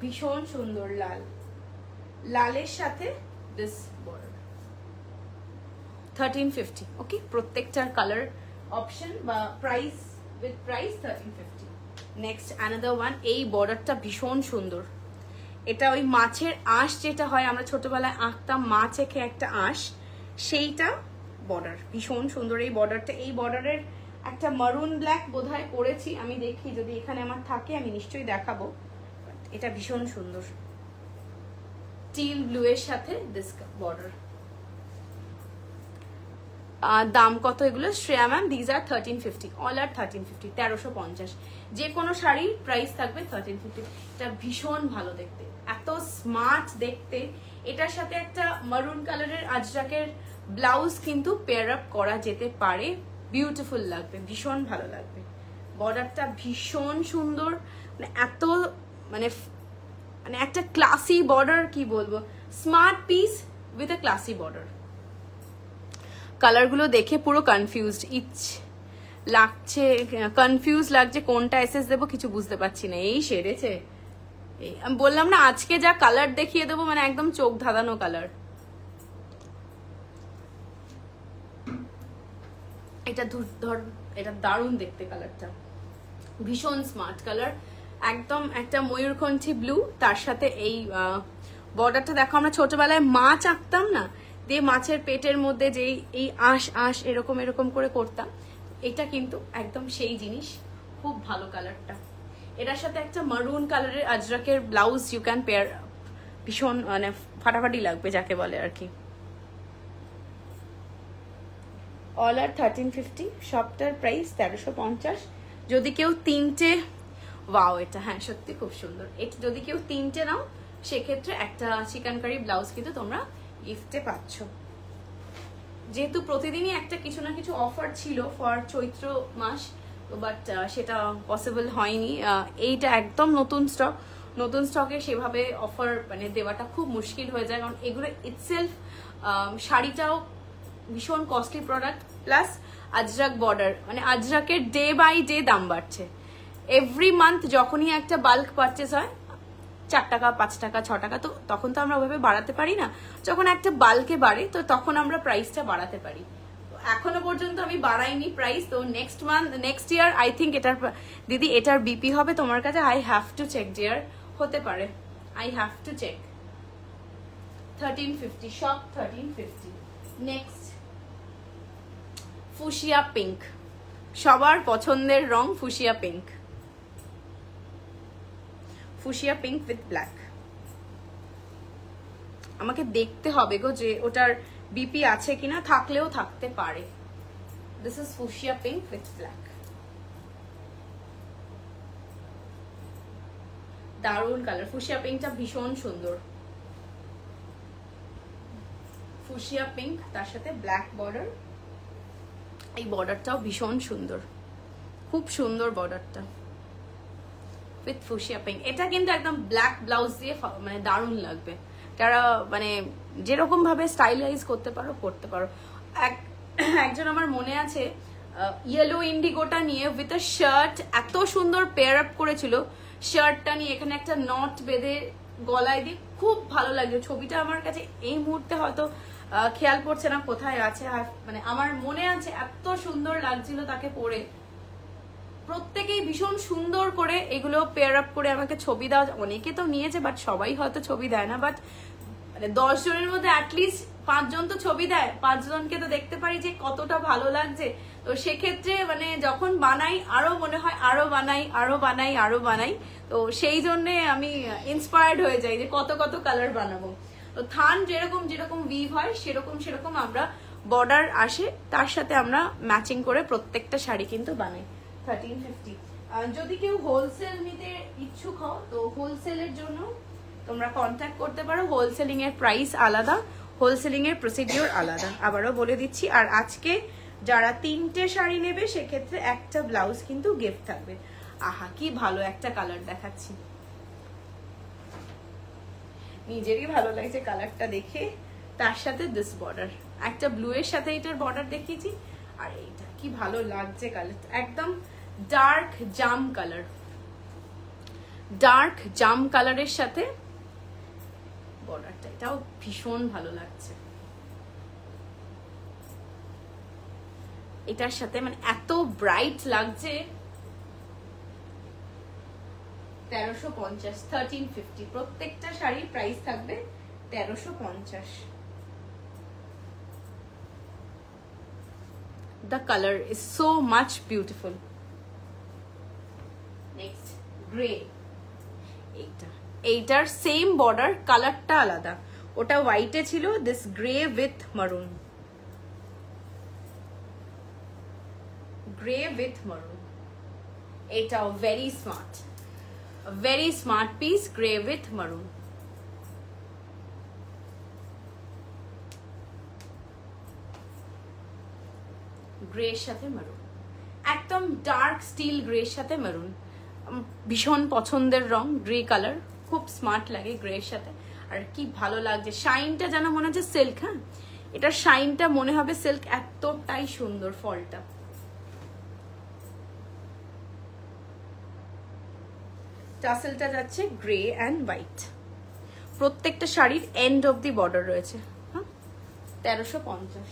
ভীষণ সুন্দর। লাল, লালের সাথে দিস বর্ডার, 1350। ওকে, প্রত্যেকটার কালার অপশন বা price, with price 1350। Next another one, এই বর্ডারটা ভীষণ সুন্দর, এটা ওই মাছের আঁশ যেটা হয়, আমরা ছোটবেলায় আঁকতাম মাছ এঁকে একটা আঁশ, সেইটা বর্ডার। ভীষণ সুন্দর এই বর্ডারটা। এই বর্ডারের একটা মারুন ব্ল্যাক বোধহয় করেছি আমি, দেখি যদি এখানে আমার থাকে আমি নিশ্চয়ই দেখাবো। এটা ভীষণ সুন্দর, টিল ব্লু এর সাথে দিস বর্ডার। দাম কত এগুলো Shreya ma'am? These are 1350, all are 1350, 1350। যে কোনো শাড়ির প্রাইস থাকবে 1350। এটা ভীষণ ভালো দেখতে, এত স্মার্ট দেখতে। এটার সাথে একটা মারুন কালারের আজরাকের ব্লাউজ কিন্তু পেয়ার আপ করা যেতে পারে, বিউটিফুল লাগবে, ভীষণ ভালো লাগবে। বর্ডারটা ভীষণ সুন্দর, মানে এত মানে মানে একটা ক্লাসি বর্ডার, কি বলবো, smart piece with a classy border. কালারগুলো দেখে পুরো কনফিউজড লাগছে, কনফিউজ লাগছে কোনটা এসএস দেবো কিছু বুঝতে পারছি না। এই সেরেছে, আমি বললাম না আজকে যা কালার দেখিয়ে দেবো মানে একদম চোখ ধাঁধানো কালার। এটা ধর, এটা দারুণ দেখতে কালারটা, ভীষণ স্মার্ট কালার, একদম একটা ময়ূরকণ্ঠী ব্লু, তার সাথে এই বর্ডারটা দেখো। আমরা ছোটবেলায় মাছ আঁকতাম না, দিয়ে মাছের পেটের মধ্যে যে এই আঁশ এরকম এরকম করে করতাম, এটা কিন্তু একদম সেই জিনিস, খুব ভালো কালারটা। এটার সাথে একটা মারুন কালারের আজরাকের ব্লাউজ ইউ ক্যান পেয়ার, ভীষণ মানে ফাটাফাটি লাগবে যাকে বলে আর কি। All are 1350, সবটার price 1350। যদি কেউ তিনটে, ওয়াও এটা হ্যাঁ সত্যি খুব সুন্দর। এটা যদি কেউ তিনটে নাও সেক্ষেত্রে একটা চিকেন কারি ব্লাউজ কিন্তু তোমরা গিফটে পাচ্ছ। যেহেতু প্রতিদিনই একটা কিছু না কিছু অফার ছিল ফর চৈত্র মাস, বাট সেটা পসিবল হয়নি। এইটা একদম নতুন স্টক, নতুন স্টকে সেভাবে অফার মানে দেওয়াটা খুব মুশকিল হয়ে যায়, কারণ এগুলো ইটসেলফ শাড়িটাও ভীষণ costly product, plus Ajrak border, মানে আজরাকের ডে বাই ডে দাম বাড়ছে। এভরি মান্থ যখনই একটা বাল্ক পারচেস হয় 4 টাকা 5 টাকা 6 টাকা, তো তখন তো আমরা ওইভাবে বাড়াতে পারি না। যখন একটা বাল্কে বাড়ে তো তখন আমরা প্রাইসটা বাড়াতে পারি। এখনো পর্যন্ত আমি বাড়াইনি প্রাইস, তো নেক্সট ইয়ার আই থিঙ্ক এটার, দিদি এটার বিপি হবে তোমার কাছে? I have to check dear, হতে পারে, আই হ্যাভ টু চেক। 1350, সব 1350। নেক্সট ফুশিয়া পিঙ্ক, সবার পছন্দের রং fuchsia pink, fuchsia pink with black. আমাকে দেখতে হবে গো যে ওটার বিপি আছে কিনা, থাকলেও থাকতে পারে। This is fuchsia pink with black, দারুণ কালার। ফুশিয়া পিঙ্কটা ভীষণ সুন্দর, ফুশিয়া পিঙ্ক তার সাথে ব্ল্যাক বর্ডার। এই বর্ডারটাও ভীষণ সুন্দর, খুব সুন্দর বর্ডারটা উইথ ফুশিয়া পিঙ্ক। এটা কিন্তু একদম ব্ল্যাক ব্লাউজ দিয়ে মানে দারুণ লাগবে। যারা মানে যেরকম ভাবে স্টাইলাইজ করতে পারো করতে পারো। একজন আমার মনে আছে ইয়েলো ইন্ডিগোটা নিয়ে উইথ আ শার্ট এত সুন্দর পেয়ার আপ করেছিল, শার্টটা নিয়ে এখানে একটা নট বেঁধে গলায় দিয়ে, খুব ভালো লাগছে। ছবিটা আমার কাছে এই মুহূর্তে হয়তো খেয়াল পড়ছে না কোথায় আছে, মানে আমার মনে আছে এত সুন্দর লাগছিল তাকে পরে। প্রত্যেকেই ভীষণ সুন্দর করে এগুলো পেয়ার আপ করে আমাকে ছবি দেওয়া, অনেকে তো নিয়েছে বাট সবাই হয়তো ছবি দেয় না, বাট মানে 10 জনের মধ্যে অ্যাটলিস্ট 5 জন তো ছবি দেয়, 5 জনকে তো দেখতে পারি যে কতটা ভালো লাগছে। তো সেক্ষেত্রে মানে যখন বানাই আরো মনে হয় আরো বানাই আরো বানাই আরো বানাই, তো সেই জন্য আমি ইন্সপায়ার্ড হয়ে যাই যে কত কত কালার বানাবো। তো থান যেরকম যেরকম উইভ হয় সেরকম আমরা বর্ডার আসে তার সাথে আমরা ম্যাচিং করে প্রত্যেকটা শাড়ি কিন্তু বানাই। 1350। যদি কেউ হোলসেল নিতে ইচ্ছুক হও তো হোলসেলের জন্য তোমরা কন্ট্যাক্ট করতে পারো। হোলসেলিং এর প্রাইস আলাদা, হোলসেলিং এর প্রসিডিওর আলাদা, আবারও বলে দিচ্ছি। আর আজকে যারা 3টে শাড়ি নেবে সেক্ষেত্রে একটা ব্লাউজ কিন্তু গিফট থাকবে। আহা কি ভালো একটা কালার দেখাচ্ছি, নিজেরই ভালো লাগছে কালারটা দেখে। তার সাথে দিস বর্ডার, একটা ব্লু এর সাথে এটার বর্ডার দেখিয়েছি, আর এইটা কি ভালো লাগছে কালারটা, একদম ডার্ক জাম কালার, ডার্ক জাম কালারের সাথে বর্ডারটা, এটাও ভীষণ ভালো লাগছে। এটার সাথে মানে এত ব্রাইট লাগছে, 1350, 1350, প্রত্যেকটা শাড়ির প্রাইস থাকবে 1350। The color is so much beautiful. Next, gray. এইটার সেম বর্ডার, কালারটা আলাদা, ওটা হোয়াইটে ছিল, দিস গ্রে উইথ মারুন, গ্রে উইথ মারুন। এটাও very smart, very smart piece, grey with মারুন। গ্রের সাথে মারুন, একদম ডার্ক স্টিল গ্রের সাথে মারুন, ভীষণ পছন্দের রং, গ্রে কালার, খুব স্মার্ট লাগে গ্রের সাথে। আর কি ভালো লাগছে, শাইনটা যেন মনে হচ্ছে সিল্ক। হ্যাঁ, এটার শাইনটা মনে হবে সিল্ক, এতটাই সুন্দর ফলটা। টাসেলটা যাচ্ছে গ্রে অ্যান্ড হোয়াইট, প্রত্যেকটা শাড়ির এন্ড অব দি বর্ডার রয়েছে। হ্যাঁ, 1350।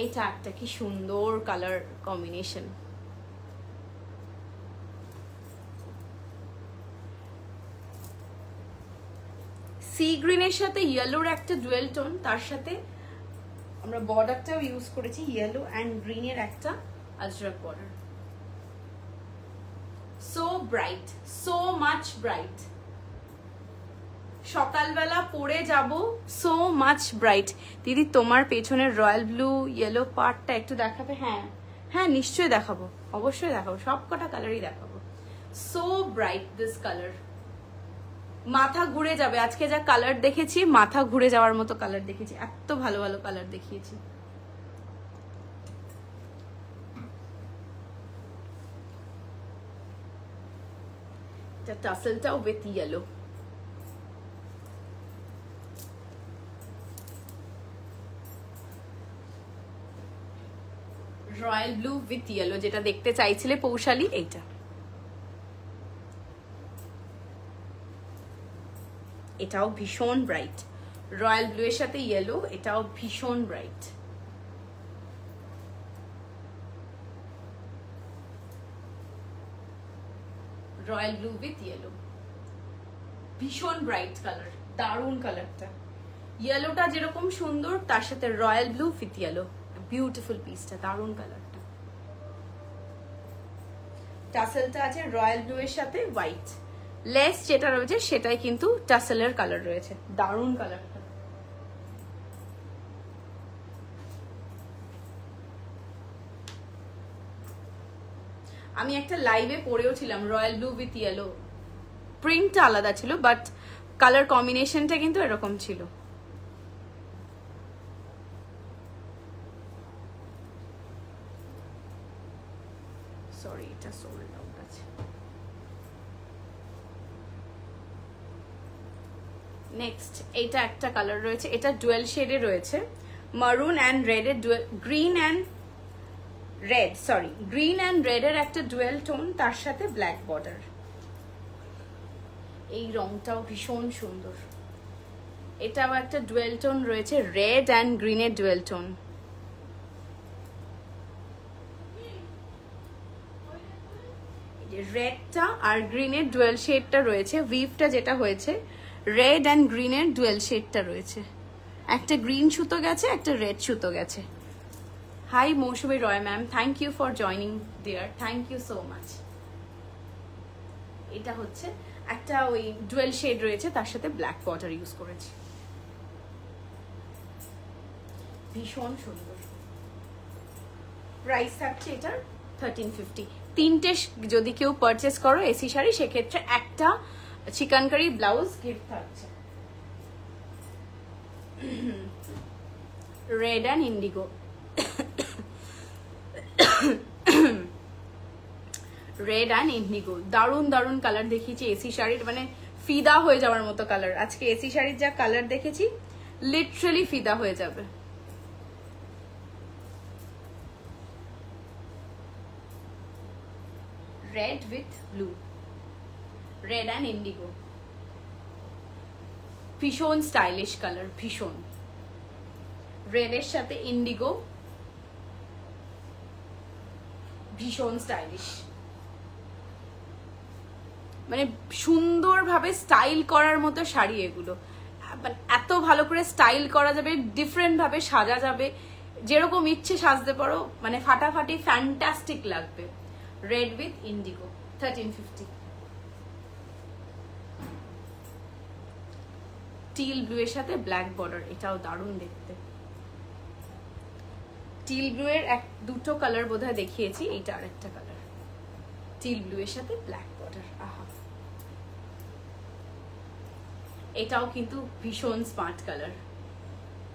এটা একটা কি সুন্দর কালার কম্বিনেশন, সি গ্রিনের সাথে ইয়েলোর একটা ডুয়েল টোন, তার সাথে আমরা বর্ডারটাও ইউজ করেছি ইয়েলো অ্যান্ড গ্রিনের একটা Ajrak border. So bright, so much bright, সকালবেলা পরে যাব, সো মাচ ব্রাইট। দিদি তোমার পেছনের রয়্যাল ব্লু ইয়েলো পার্টটা একটু দেখাবে? হ্যাঁ হ্যাঁ, নিশ্চয়ই দেখাবো, অবশ্যই দেখাবো, সব কটা কালারই দেখাবো। সো ব্রাইট দিস কালার, মাথা ঘুরে যাবে। আজকে যা কালার দেখেছি, মাথা ঘুরে যাওয়ার মতো কালার দেখেছি, এত ভালো ভালো কালার দেখিয়েছি। এটা টাসেলটাও with yellow, royal blue with yellow, যেটা দেখতে চাইছিলে পৌশালী, এইটা। এটাও ভীষণ ব্রাইট, রয়্যাল ব্লু এর সাথে ইয়েলো, এটাও ভীষণ bright. Royal blue with yellow, ভীষণ ব্রাইট কালার, দারুণ কালারটা। ইয়েলোটা যেরকম সুন্দর, তার সাথে royal blue with yellow, beautiful পিসটা, দারুণ কালারটা। টাসেলটা আছে রয়্যাল ব্লু এর সাথে হোয়াইট, লেস যেটা রয়েছে সেটাই কিন্তু টাসেলের কালার রয়েছে, দারুণ কালারটা। আমি একটা লাইভে পরেও ছিলাম রয়্যাল ব্লু উইথ ইয়েলো, প্রিন্টটা আলাদা ছিল বাট কালার কম্বিনেশনটা কিন্তু এরকম ছিল। সরি, এটা সোল্ড আউট আছে। নেক্সট এইটা একটা কালার রয়েছে, এটা ডুয়েল শেডে রয়েছে, মারুন অ্যান্ড রেড এর dual, green and red, sorry green and red এর একটা ডুয়েল টোন, তার সাথে ব্ল্যাক বর্ডার। এই রংটাও ভীষণ সুন্দর, এটাও একটা ডুয়েল টোন রয়েছে, রেড অ্যান্ড গ্রিনের ডুয়েল টোন। রেডটা আর গ্রিনের ডুয়েল শেডটা রয়েছে, উইভটা যেটা হয়েছে রেড অ্যান্ড গ্রিনের ডুয়েল শেডটা রয়েছে, একটা গ্রিন সুতো গেছে, একটা রেড সুতো গেছে। Hi Mousumi Roy ma'am, thank you for joining dear, thank you so much. এটা হচ্ছে একটা ওই ডুয়েল শেড রয়েছে, তার সাথে ব্ল্যাক বর্ডার ইউজ করেছি, ভীষণ সুন্দর। প্রাইস থাকছে এটার 1350। তিনটে যদি কেউ পারচেস করো এসি শাড়ি, সেক্ষেত্রে একটা চিকেনকারি ব্লাউজ গিফট থাকছে। Red and Indigo, red and Indigo, দারুণ দারুণ কালার দেখিয়েছি এসি শাড়ির, মানে ফিদা হয়ে যাওয়ার মতো কালার। আজকে এসি শাড়ির যা কালার দেখেছি, লিটারালি ফিদা হয়ে যাবে। Red with blue, red and Indigo, ভীষণ স্টাইলিশ কালার, ভীষণ। রেডের সাথে ইন্ডিগো, ভীষণ স্টাইলিশ। মানে সুন্দরভাবে স্টাইল করার মতো শাড়ি এগুলো, এত ভালো করে স্টাইল করা যাবে, ডিফারেন্ট ভাবে সাজা যাবে, যেরকম ইচ্ছে সাজতে পারো, মানে ফাটাফাটি ফ্যান্টাস্টিক লাগবে। Red with Indigo 1350। Till blue এর সাথে ব্ল্যাক বর্ডার, এটাও দারুণ দেখতে। টিল ব্লু এর দুটো কালার বোধহয় দেখিয়েছি, এইটা আরেকটা কালার, টিল ব্লু এর সাথে ব্ল্যাক বর্ডার। আহা, এটাও কিন্তু ভীষণ স্মার্ট কালার,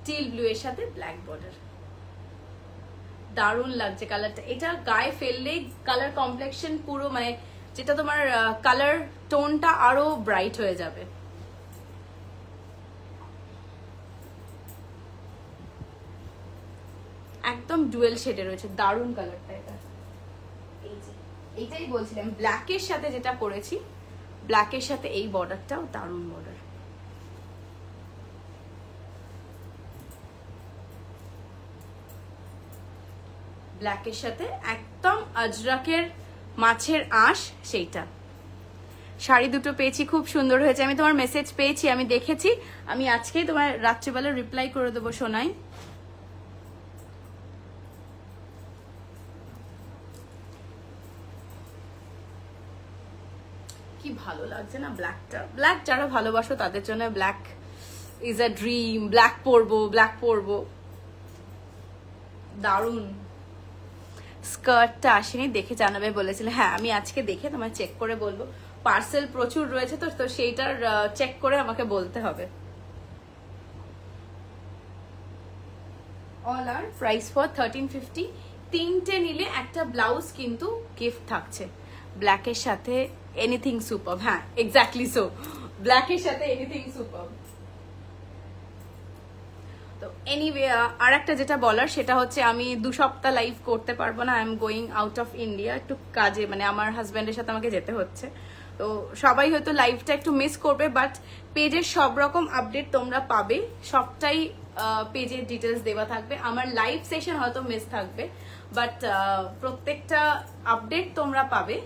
টিল ব্লু এর সাথে ব্ল্যাক বর্ডার, দারুণ লাগছে কালারটা। এটা গায়ে ফেললেই কালার কমপ্লেকশন পুরো, মানে যেটা তোমার কালার টোনটা আরো ব্রাইট হয়ে যাবে। একদম ডুয়েল শেডে রয়েছে, দারুণ কালারটা এটা। এইটাই বলছিলাম, ব্ল্যাকের সাথে যেটা করেছি, ব্ল্যাকের সাথে এই বর্ডারটাও দারুণ বর্ডার। ব্ল্যাকের সাথে একদম আজরাকের মাছের আঁশ, সেইটা। শাড়ি দুটো পেয়েছি, খুব সুন্দর হয়েছে। আমি তোমার মেসেজ পেয়েছি, আমি দেখেছি, আমি আজকেই তোমার রাত্রিবেলা রিপ্লাই করে দেবো সোনাই। কি ভালো লাগছে না ব্ল্যাকটা। ব্ল্যাক যারা ভালোবাসো তাদের জন্য black is a dream. Black পরবো, ব্ল্যাক পরবো, দারুণ। স্কার্টটা আসেনি, দেখে জানাবে বলেছিলে। হ্যাঁ, আমি আজকে দেখে তোমায় চেক করে বলবো। পার্সেল প্রচুর রয়েছে তো, তো সেইটার চেক করে আমাকে বলতে হবে। All are price for 1350। তিনটে নিলে একটা ব্লাউজ কিন্তু গিফট থাকছে। ব্ল্যাকের সাথে এনিথিং সুপার। হ্যাঁ, এক্স্যাক্টলি সো, ব্ল্যাকের সাথে এনিথিং সুপার। তো এনিওয়ে, আর একটা যেটা বলার সেটা হচ্ছে, আমি 2 সপ্তাহ লাইভ করতে পারবো না। I am going out of India একটু কাজে, মানে আমার হাজব্যান্ডের সাথে আমাকে যেতে হচ্ছে। তো সবাই হয়তো লাইভটা একটু মিস করবে, বাট পেজের সব রকম আপডেট তোমরা পাবে, সবটাই পেজের ডিটেলস দেওয়া থাকবে। আমার লাইভ সেশন হয়তো মিস থাকবে, বাট প্রত্যেকটা আপডেট তোমরা পাবে,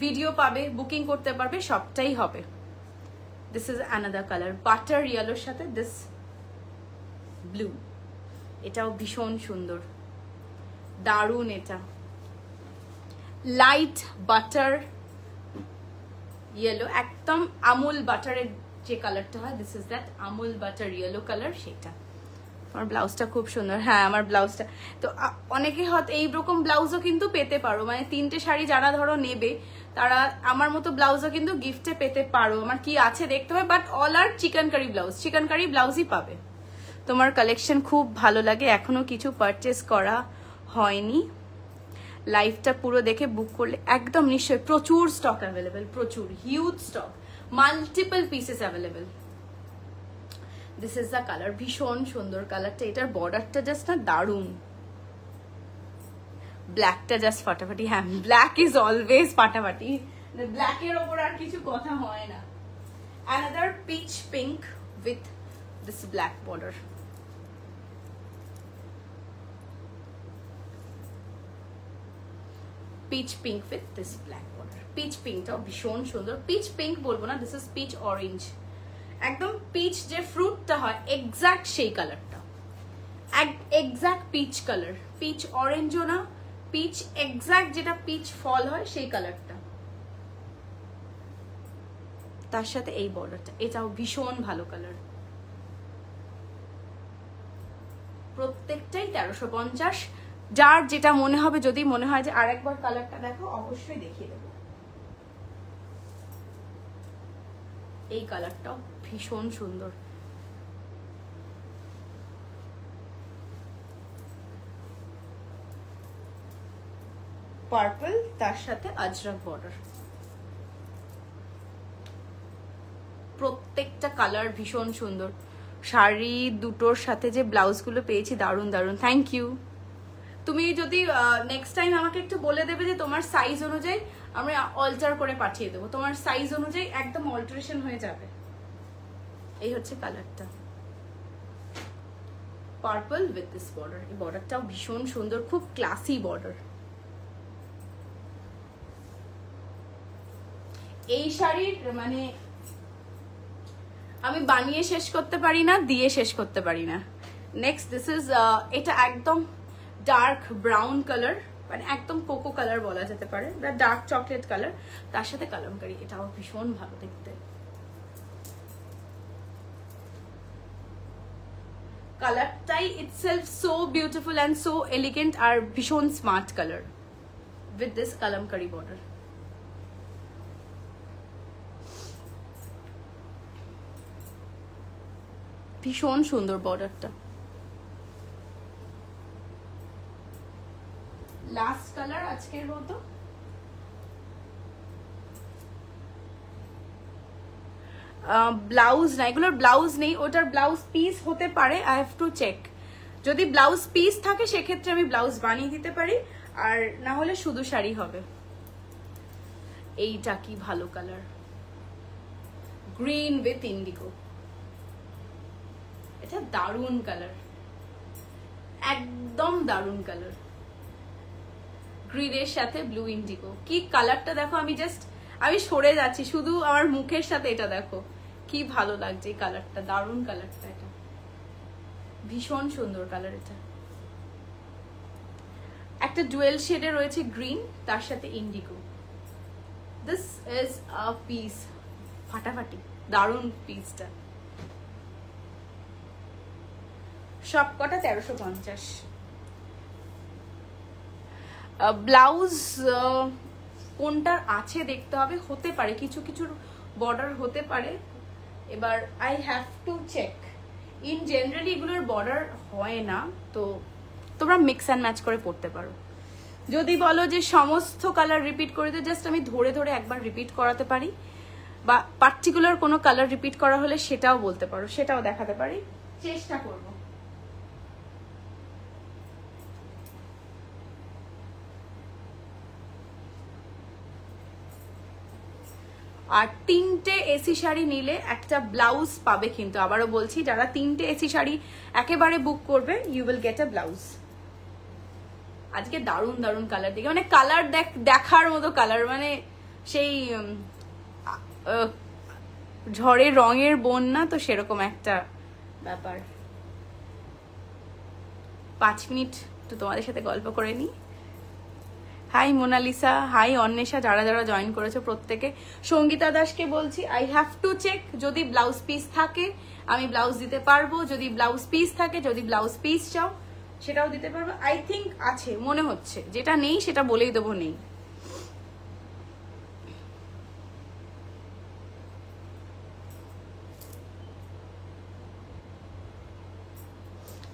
ভিডিও পাবে, বুকিং করতে পারবে, সবটাই হবে। This is another colour, butter ইয়েলোর সাথে দিস ব্লু, এটাও ভীষণ সুন্দর, দারুণ। এটা লাইট বাটার ইয়েলো, একদম আমুল বাটারের যে কালারটা হয়, this is that Amul butter yellow colour, সেটা। আমার ব্লাউজটা খুব সুন্দর। হ্যাঁ, আমার ব্লাউজটা তো অনেকে হয়তো এইরকম ব্লাউজও কিন্তু পেতে পারো, মানে 3টে শাড়ি যারা ধরো নেবে তারা আমার মতো ব্লাউজও কিন্তু গিফটে পেতে পারো। আমার কি আছে দেখতে হবে, but all are chicken curry blouse, chikankari ব্লাউজই পাবে। তোমার কালেকশন খুব ভালো লাগে, এখনো কিছু পারচেস করা হয়নি, লাইভটা পুরো দেখে বুক করলে একদম নিশ্চয়ই। প্রচুর স্টক অ্যাভেলেবেল, প্রচুর, huge stock, multiple pieces available. This is the colour, ভীষণ সুন্দর কালারটা। এটার বর্ডারটা জাস্ট না দারুণ, ব্ল্যাকটা জাস্ট ফাটাফাটি। হ্যাঁ, ব্ল্যাক ইজ অলওয়েজ ফাটাফাটি, ব্ল্যাকের ওপর আর কিছু কথা হয় না। Another peach pink with this black border. Peach pink with this black border. Peach পিঙ্কটাও ভীষণ সুন্দর। পিচ পিঙ্ক বলবো না, দিস ইজ পিচ অরেঞ্জ। একদম পিচ যে ফ্রুটটা হয় এক্স্যাক্ট সেই কালারটা, এক্স্যাক্ট পিচ কালার। পিচ অরেঞ্জও না, পিচ এক্স্যাক্ট যেটা পিচ ফল হয় সেই কালারটা, তার সাথে এই বর্ডারটা, এটাও ভীষণ ভালো কালার। প্রত্যেকটাই 1350। যার যেটা মনে হবে, যদি মনে হয় যে আরেকবার কালারটা দেখো, অবশ্যই দেখিয়ে দেবো। এই কালারটাও ভীষণ সুন্দর, পার্পল, তার সাথে আজরাক বর্ডার। প্রত্যেকটা কালার ভীষণ সুন্দর। শাড়ি দুটোর সাথে যে ব্লাউজগুলো পেয়েছি, দারুণ দারুণ। Thank you. তুমি যদি নেক্সট টাইম আমাকে একটু বলে দেবে যে তোমার সাইজ অনুযায়ী আমরা অল্টার করে পাঠিয়ে দেবো, তোমার সাইজ অনুযায়ী একদম অল্টারেশন হয়ে যাবে। এই হচ্ছে কালারটা, পার্পল উইথ দিস বর্ডার। এই বর্ডারটাও ভীষণ সুন্দর, খুব ক্লাসি বর্ডার। এই শাড়ির মানে আমি বানিয়ে শেষ করতে পারি না, দিয়ে শেষ করতে পারি না। নেক্সট দিস ইজ, এটা একদম ডার্ক ব্রাউন কালার, মানে একদম কোকো কালার বলা যেতে পারে, ডার্ক চকলেট কালার, তার সাথে কালামকারি। এটাও ভীষণ ভালো দেখতে। কালারটাই itself so beautiful and so elegant, আর ভীষণ smart colour with this kalamkari border. ভীষণ সুন্দর বর্ডারটা। লাস্ট কালার আজকের মতো। ব্লাউজ না, এগুলোর ব্লাউজ নেই, ওটার ব্লাউজ পিস হতে পারে, আই হ্যাভ টু চেক। যদি ব্লাউজ পিস থাকে সেক্ষেত্রে আমি ব্লাউজ বানিয়ে দিতে পারি, আর না হলে শুধু শাড়ি হবে। এইটা কি ভালো কালার, গ্রিন উইথ ইন্ডিগো, এটা দারুন কালার, একদম দারুন কালার। গ্রিনের সাথে ব্লু ইন্ডিগো, কি কালারটা দেখো, আমি সরে যাচ্ছি, শুধু আমার মুখের সাথে এটা দেখো, কি ভালো লাগছে এই কালারটা, দারুন কালারটা, এটা ভীষণ সুন্দর কালার। এটা একটা ডুয়েল শেডে রয়েছে গ্রিন, তার সাথে Indigo. This is a piece, ফাটাফাটি দারুন পিসটা। সব কটা 1350। ব্লাউজ কোনটার আছে দেখতে হবে, হতে পারে কিছু কিছুর বর্ডার হতে পারে, এবার I have to check. In generally এগুলোর বর্ডার হয় না, তো তোমরা মিক্স অ্যান্ড ম্যাচ করে পড়তে পারো। যদি বলো যে সমস্ত কালার রিপিট করে দিতে, জাস্ট আমি ধরে ধরে একবার রিপিট করাতে পারি, বা পার্টিকুলার কোনো কালার রিপিট করা হলে সেটাও বলতে পারো, সেটাও দেখাতে পারি, চেষ্টা করব। আর 3টে এসি শাড়ি নিলে একটা ব্লাউজ পাবে, কিন্তু আবারও বলছি, যারা 3টে এসি শাড়ি একেবারে বুক করবে, you will get a blouse. আজকে দারুন দারুন কালার দেখে, মানে কালার দেখার মতো কালার, মানে সেই ঝড়ে রঙের বন্যা, তো সেরকম একটা ব্যাপার। 5 মিনিট তো তোমাদের সাথে গল্প করে নিই। হাই মোনালিসা, হাই অন্বেষা, যারা যারা জয়েন করেছে প্রত্যেকে। সঙ্গীতা দাসকে বলছি, আই হ্যাভ টু চেক, যদি ব্লাউজ পিস থাকে আমি ব্লাউজ দিতে পারবো, যদি ব্লাউজ পিস থাকে, যদি ব্লাউজ পিস চাও সেটাও দিতে পারবো। আই থিঙ্ক আছে, মনে হচ্ছে, যেটা নেই সেটা বলেই দেবো নেই।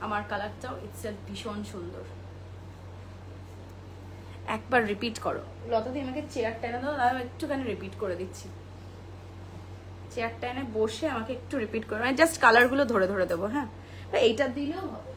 আমার কালারটাও ইটসেলফ ভীষণ সুন্দর। একবার রিপিট করো লতাদি, আমাকে চেয়ারটা এনে দাও, আমি একটুখানি রিপিট করে দিচ্ছি। চেয়ারটা এনে বসে আমাকে একটু রিপিট করো, মানে জাস্ট কালারগুলো ধরে ধরে দেবো। হ্যাঁ, এইটা দিলেও হবে।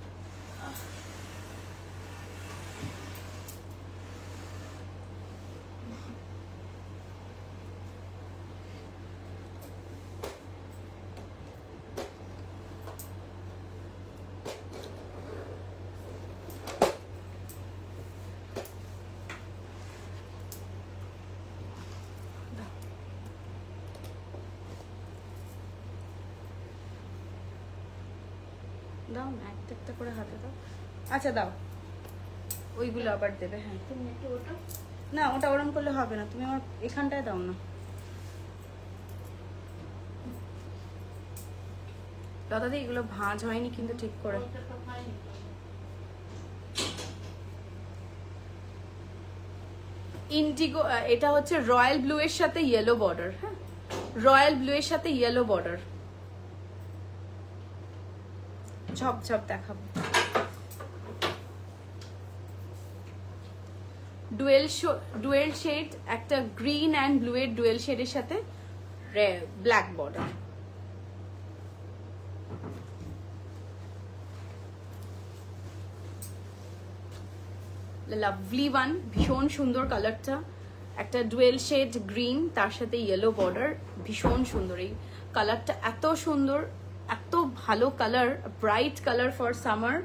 দাও না, একটা একটা করে হাতে দাও। আচ্ছা দাও, ওইগুলো আবার দেবে। হ্যাঁ, তুমি একটু ওটা, না ওটা ওরম করলে হবে না, তুমি আমার এখানটায় দাও না। দাদাদি এগুলো ভাঁজ হয়নি কিন্তু ঠিক করে। ইন্ডিগো, এটা হচ্ছে রয়্যাল ব্লু এর সাথে ইয়েলো বর্ডার। হ্যাঁ, রয়্যাল ব্লু এর সাথে ইয়েলো বর্ডার, ঝপঝপ দেখাবো। ডুয়েল শেড, একটা গ্রিন অ্যান্ড ব্লু এর ডুয়েল শেডের সাথে ব্ল্যাক বর্ডার। লাভলি ওয়ান, ভীষণ সুন্দর কালারটা, একটা ডুয়েল শেড গ্রিন, তার সাথে ইয়েলো বর্ডার, ভীষণ সুন্দর এই কালারটা, এত সুন্দর, এত ভালো colour, bright colour for summer.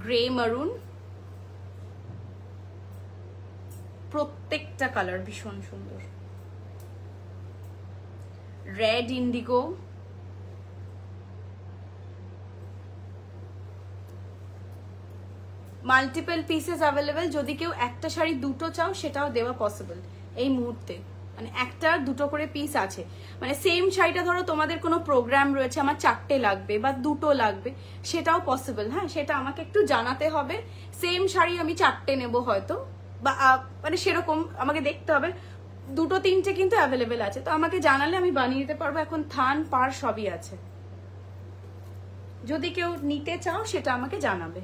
Grey মারুন, প্রত্যেকটা কালার ভীষণ সুন্দর। Red Indigo, multiple pieces available. যদি কেউ একটা শাড়ি দুটো চাও সেটাও দেওয়া পসিবল এই মুহূর্তে, মানে একটা দুটো করে পিস আছে। মানে সেম শাড়িটা ধরো তোমাদের কোনো প্রোগ্রাম রয়েছে, আমার 4টে লাগবে বা 2টো লাগবে, সেটাও পসিবল। হ্যাঁ, সেটা আমাকে একটু জানাতে হবে। সেম শাড়ি আমি 4টে নেবো হয়তো, বা মানে সেরকম আমাকে দেখতে হবে। 2-3টে কিন্তু অ্যাভেলেবেল আছে, তো আমাকে জানালে আমি বানিয়ে দিতে পারবো। এখন থান পার সবই আছে, যদি কেউ নিতে চাও সেটা আমাকে জানাবে।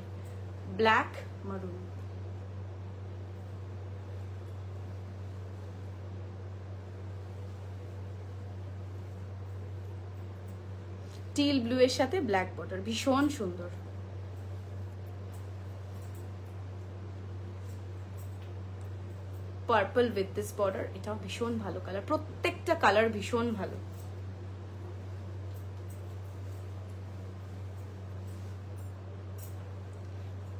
ব্ল্যাক মারুন, টিল ব্লু এর সাথে ব্ল্যাক বর্ডার, ভীষণ সুন্দর। পার্পল উইথ দিস বর্ডার, এটাও ভীষণ ভালো কালার, প্রত্যেকটা কালার ভীষণ ভালো।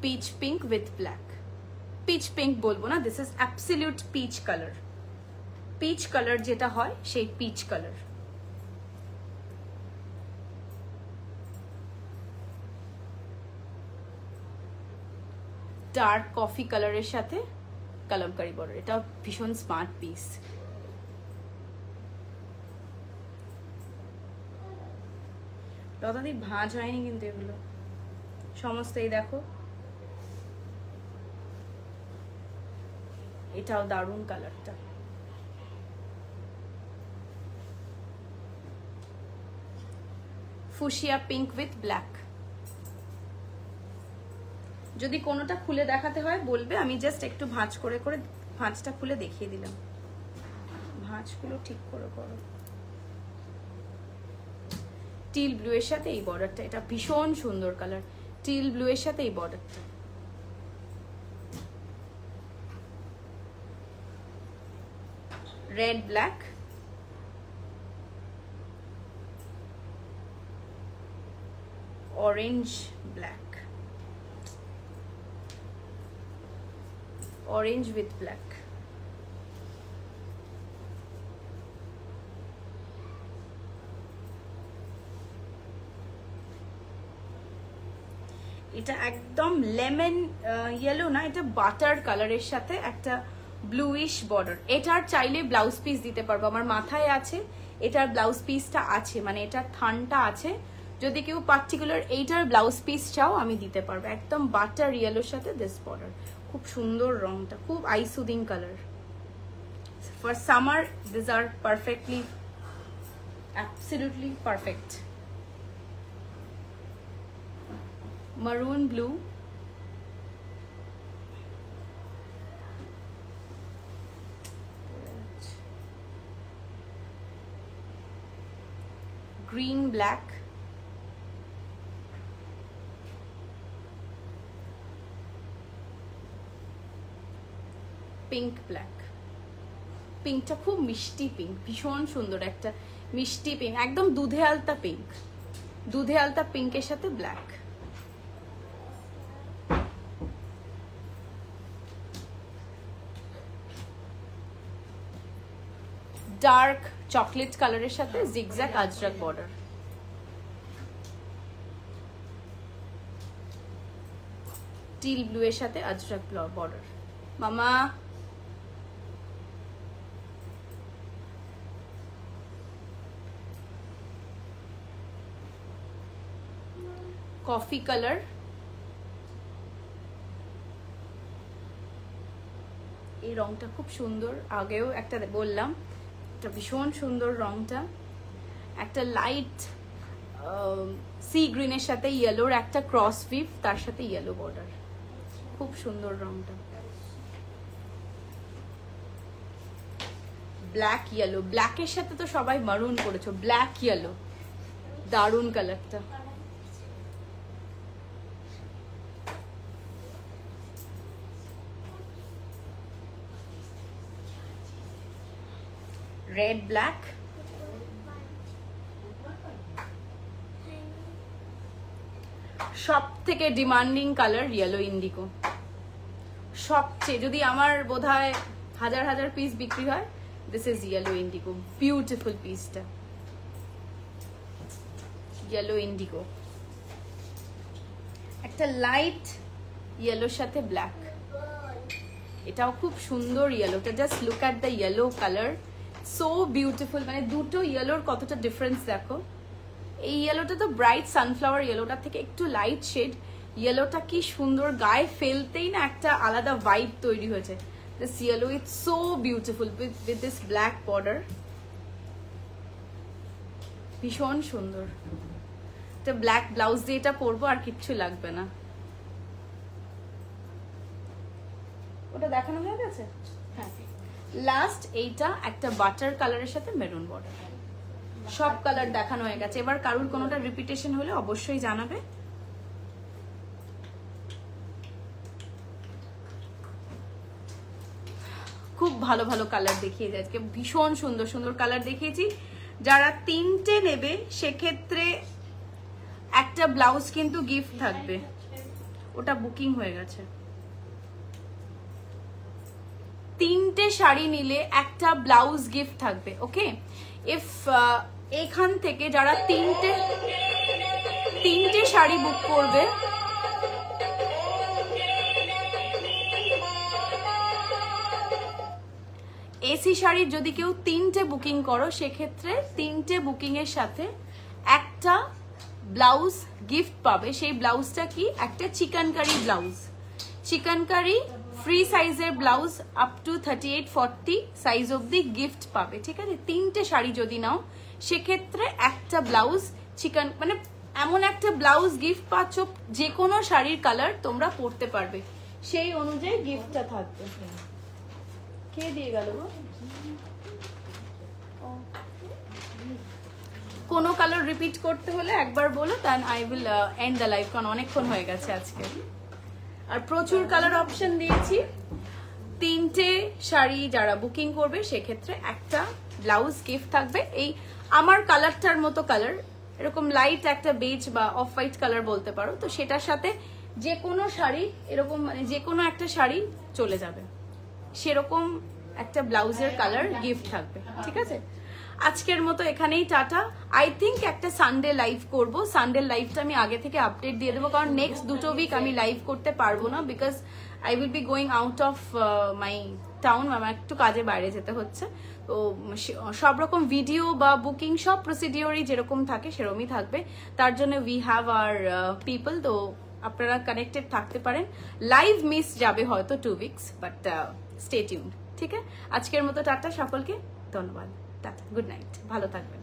Pitch pink with black, pitch pink বলবো না, this is absolute pitch colour. Peach colour যেটা হয় সেই পিচ কালার। ডার্ক কফি কালারের সাথে কালামকারি বর্ডার, এটা ভীষণ স্মার্ট পিস। লতাদি ভাঁজ হয়নি কিন্তু এগুলো সমস্ত। এই দেখো, এটাও দারুণ কালারটা। Fuchsia pink with black. যদি কোনোটা খুলে দেখাতে হয় বলবে, আমি জাস্ট একটু ভাঁজ করে করে ভাঁজটা খুলে দেখিয়ে দিলাম। ভাঁজগুলো ঠিক করে করো। টিল ব্লু এর সাথে এই বর্ডারটা, এটা ভীষণ সুন্দর কালার। টিল ব্লু এর সাথে এই বর্ডারটা, red black, orange black, orange with black. এটা একদম লেমন ইয়েলো না, এটা বাটার কালারের সাথে একটা ব্লুইশ বর্ডার। এটার চাইলে ব্লাউজ পিস দিতে পারবো, আমার মাথায় আছে এটার ব্লাউজ পিসটা আছে, মানে এটার থানটা আছে। যদি কেউ পার্টিকুলার এইটার ব্লাউজ পিস চাও আমি দিতে পারবো। একদম বাটার ইয়েলোর সাথে দিস বর্ডার, খুব সুন্দর রংটা, খুব eye soothing colour. For summer this are perfectly, absolutely perfect. maroon blue, green black, pink black। পিঙ্কটা খুব মিষ্টি পিঙ্ক, ভীষণ সুন্দর একটা মিষ্টি পিঙ্ক, একদম দুধে আলতা পিঙ্ক। দুধে আলতা পিঙ্কের সাথে ব্ল্যাক। ডার্ক চকলেট কালারের সাথে zigzag Ajrak border. Teal blue এর সাথে আজরাক বর্ডার। মামা কফি কালার, এই রংটা খুব সুন্দর, আগেও একটা বললাম, এটা ভীষণ সুন্দর রংটা। একটা লাইট সি গ্রিনের সাথে ইয়েলোর একটা ক্রস উইভ, তার সাথে ইয়েলো বর্ডার, খুব সুন্দর রংটা। ব্ল্যাক ইয়েলো, ব্ল্যাকের সাথে তো সবাই মারুন করেছো, ব্ল্যাক ইয়েলো দারুন কালারটা। রেড ব্ল্যাক, সব থেকে ডিমান্ডিং কালার ইয়েলো ইন্ডিগো, সবচেয়ে, যদি আমার বোধহয় হাজার হাজার পিস বিক্রি হয়, this is yellow indigo. Beautiful পিসটা ইয়েলো ইন্ডিগো, একটা লাইট ইয়েলোর সাথে ব্ল্যাক, এটাও খুব সুন্দর ইয়েলোটা। Just look at the yellow colour, so beautiful. মানে দুটো ইয়েলোর কতটা ডিফারেন্স দেখো। এই ইয়েলোটা তো ব্রাইট সানফ্লাওয়ার ইয়েলোটার থেকে একটু লাইট শেড। ইয়েলোটা কি সুন্দর, গায়ে ফেলতেই না একটা আলাদা ভাইব তৈরি হয়েছে। This yellow is so beautiful with this black border, ভীষণ সুন্দর। এটা ব্ল্যাক ব্লাউজ দিয়ে এটা পরবো, আর কিচ্ছু লাগবে না। ওটা দেখানো হয়ে গেছে? হ্যাঁ, লাস্ট এইটা একটা বাটার কালারের সাথে মেরুন বর্ডার। সব কালার দেখানো হয়ে গেছে। এবার কারুর কোনোটা রিপিটেশন হলে অবশ্যই জানাবে। খুব ভালো ভালো কালার দেখিয়েছি আজকে, ভীষণ সুন্দর সুন্দর কালার দেখিয়েছি। যারা 3টে নেবে সেক্ষেত্রে একটা ব্লাউজ কিন্তু গিফট থাকবে, ওটা বুকিং হয়ে গেছে। 3টে শাড়ি নিলে একটা ব্লাউজ গিফট থাকবে, ওকে? ইফ এখান থেকে যারা 3টে শাড়ি বুক করবে, এসি শাড়ির যদি কেউ 3টে বুকিং করো, সেক্ষেত্রে 3টে বুকিং এর সাথে একটা ব্লাউজ গিফট পাবে। সেই ব্লাউজটা কি? একটা চিকেনকারি ব্লাউজ। চিকেনকারি ফ্রি সাইজের ব্লাউজ আপ টু 38-40 সাইজ অব্দি গিফট পাবে, ঠিক আছে? 3টে শাড়ি যদি নাও সেক্ষেত্রে একটা ব্লাউজ চিকেন, মানে এমন একটা ব্লাউজ গিফট পাচ্ছ, যে কোনো শাড়ির কালার তোমরা পরতে পারবে, সেই অনুযায়ী গিফটটা থাকবে। কে দিয়ে গেল? কোনো কালার রিপিট করতে হলে একবার বলো, then I will end the live, কারণ অনেকক্ষণ হয়ে গেছে আজকে। আর প্রচুর কালার অপশন দিয়েছি। 3টে শাড়ি যারা বুকিং করবে সেক্ষেত্রে একটা ব্লাউজ গিফট থাকবে। এই আমার কালারটার মতো কালার, এরকম লাইট একটা বেজ বা অফ হোয়াইট কালার বলতে পারো, তো সেটার সাথে যে কোনো শাড়ি এরকম, মানে যে কোনো একটা শাড়ি চলে যাবে, সেরকম একটা ব্লাউজের কালার গিফট থাকবে, ঠিক আছে? আজকের মতো এখানেই টাটা। আই থিঙ্ক একটা সানডে লাইভ করব। সানডে লাইভটা আমি আগে থেকে আপডেট দিয়ে দেবো, কারণ নেক্সট 2 উইক আমি লাইভ করতে পারবো না, because I will be going out of my town. আমার একটু কাজে বাইরে যেতে হচ্ছে, তো সব রকম ভিডিও বা বুকিং সব প্রসিডিওরই যেরকম থাকে সেরকমই থাকবে। তার জন্য উই হ্যাভ আওয়ার পিপল, তো আপনারা কানেক্টেড থাকতে পারেন। লাইভ মিস যাবে হয়তো 2 উইকস, বাট স্টে টিউনড, ঠিক আছে? আজকের মতো টাটা সকলকে, ধন্যবাদ, টাটা, গুড নাইট, ভালো থাকবেন।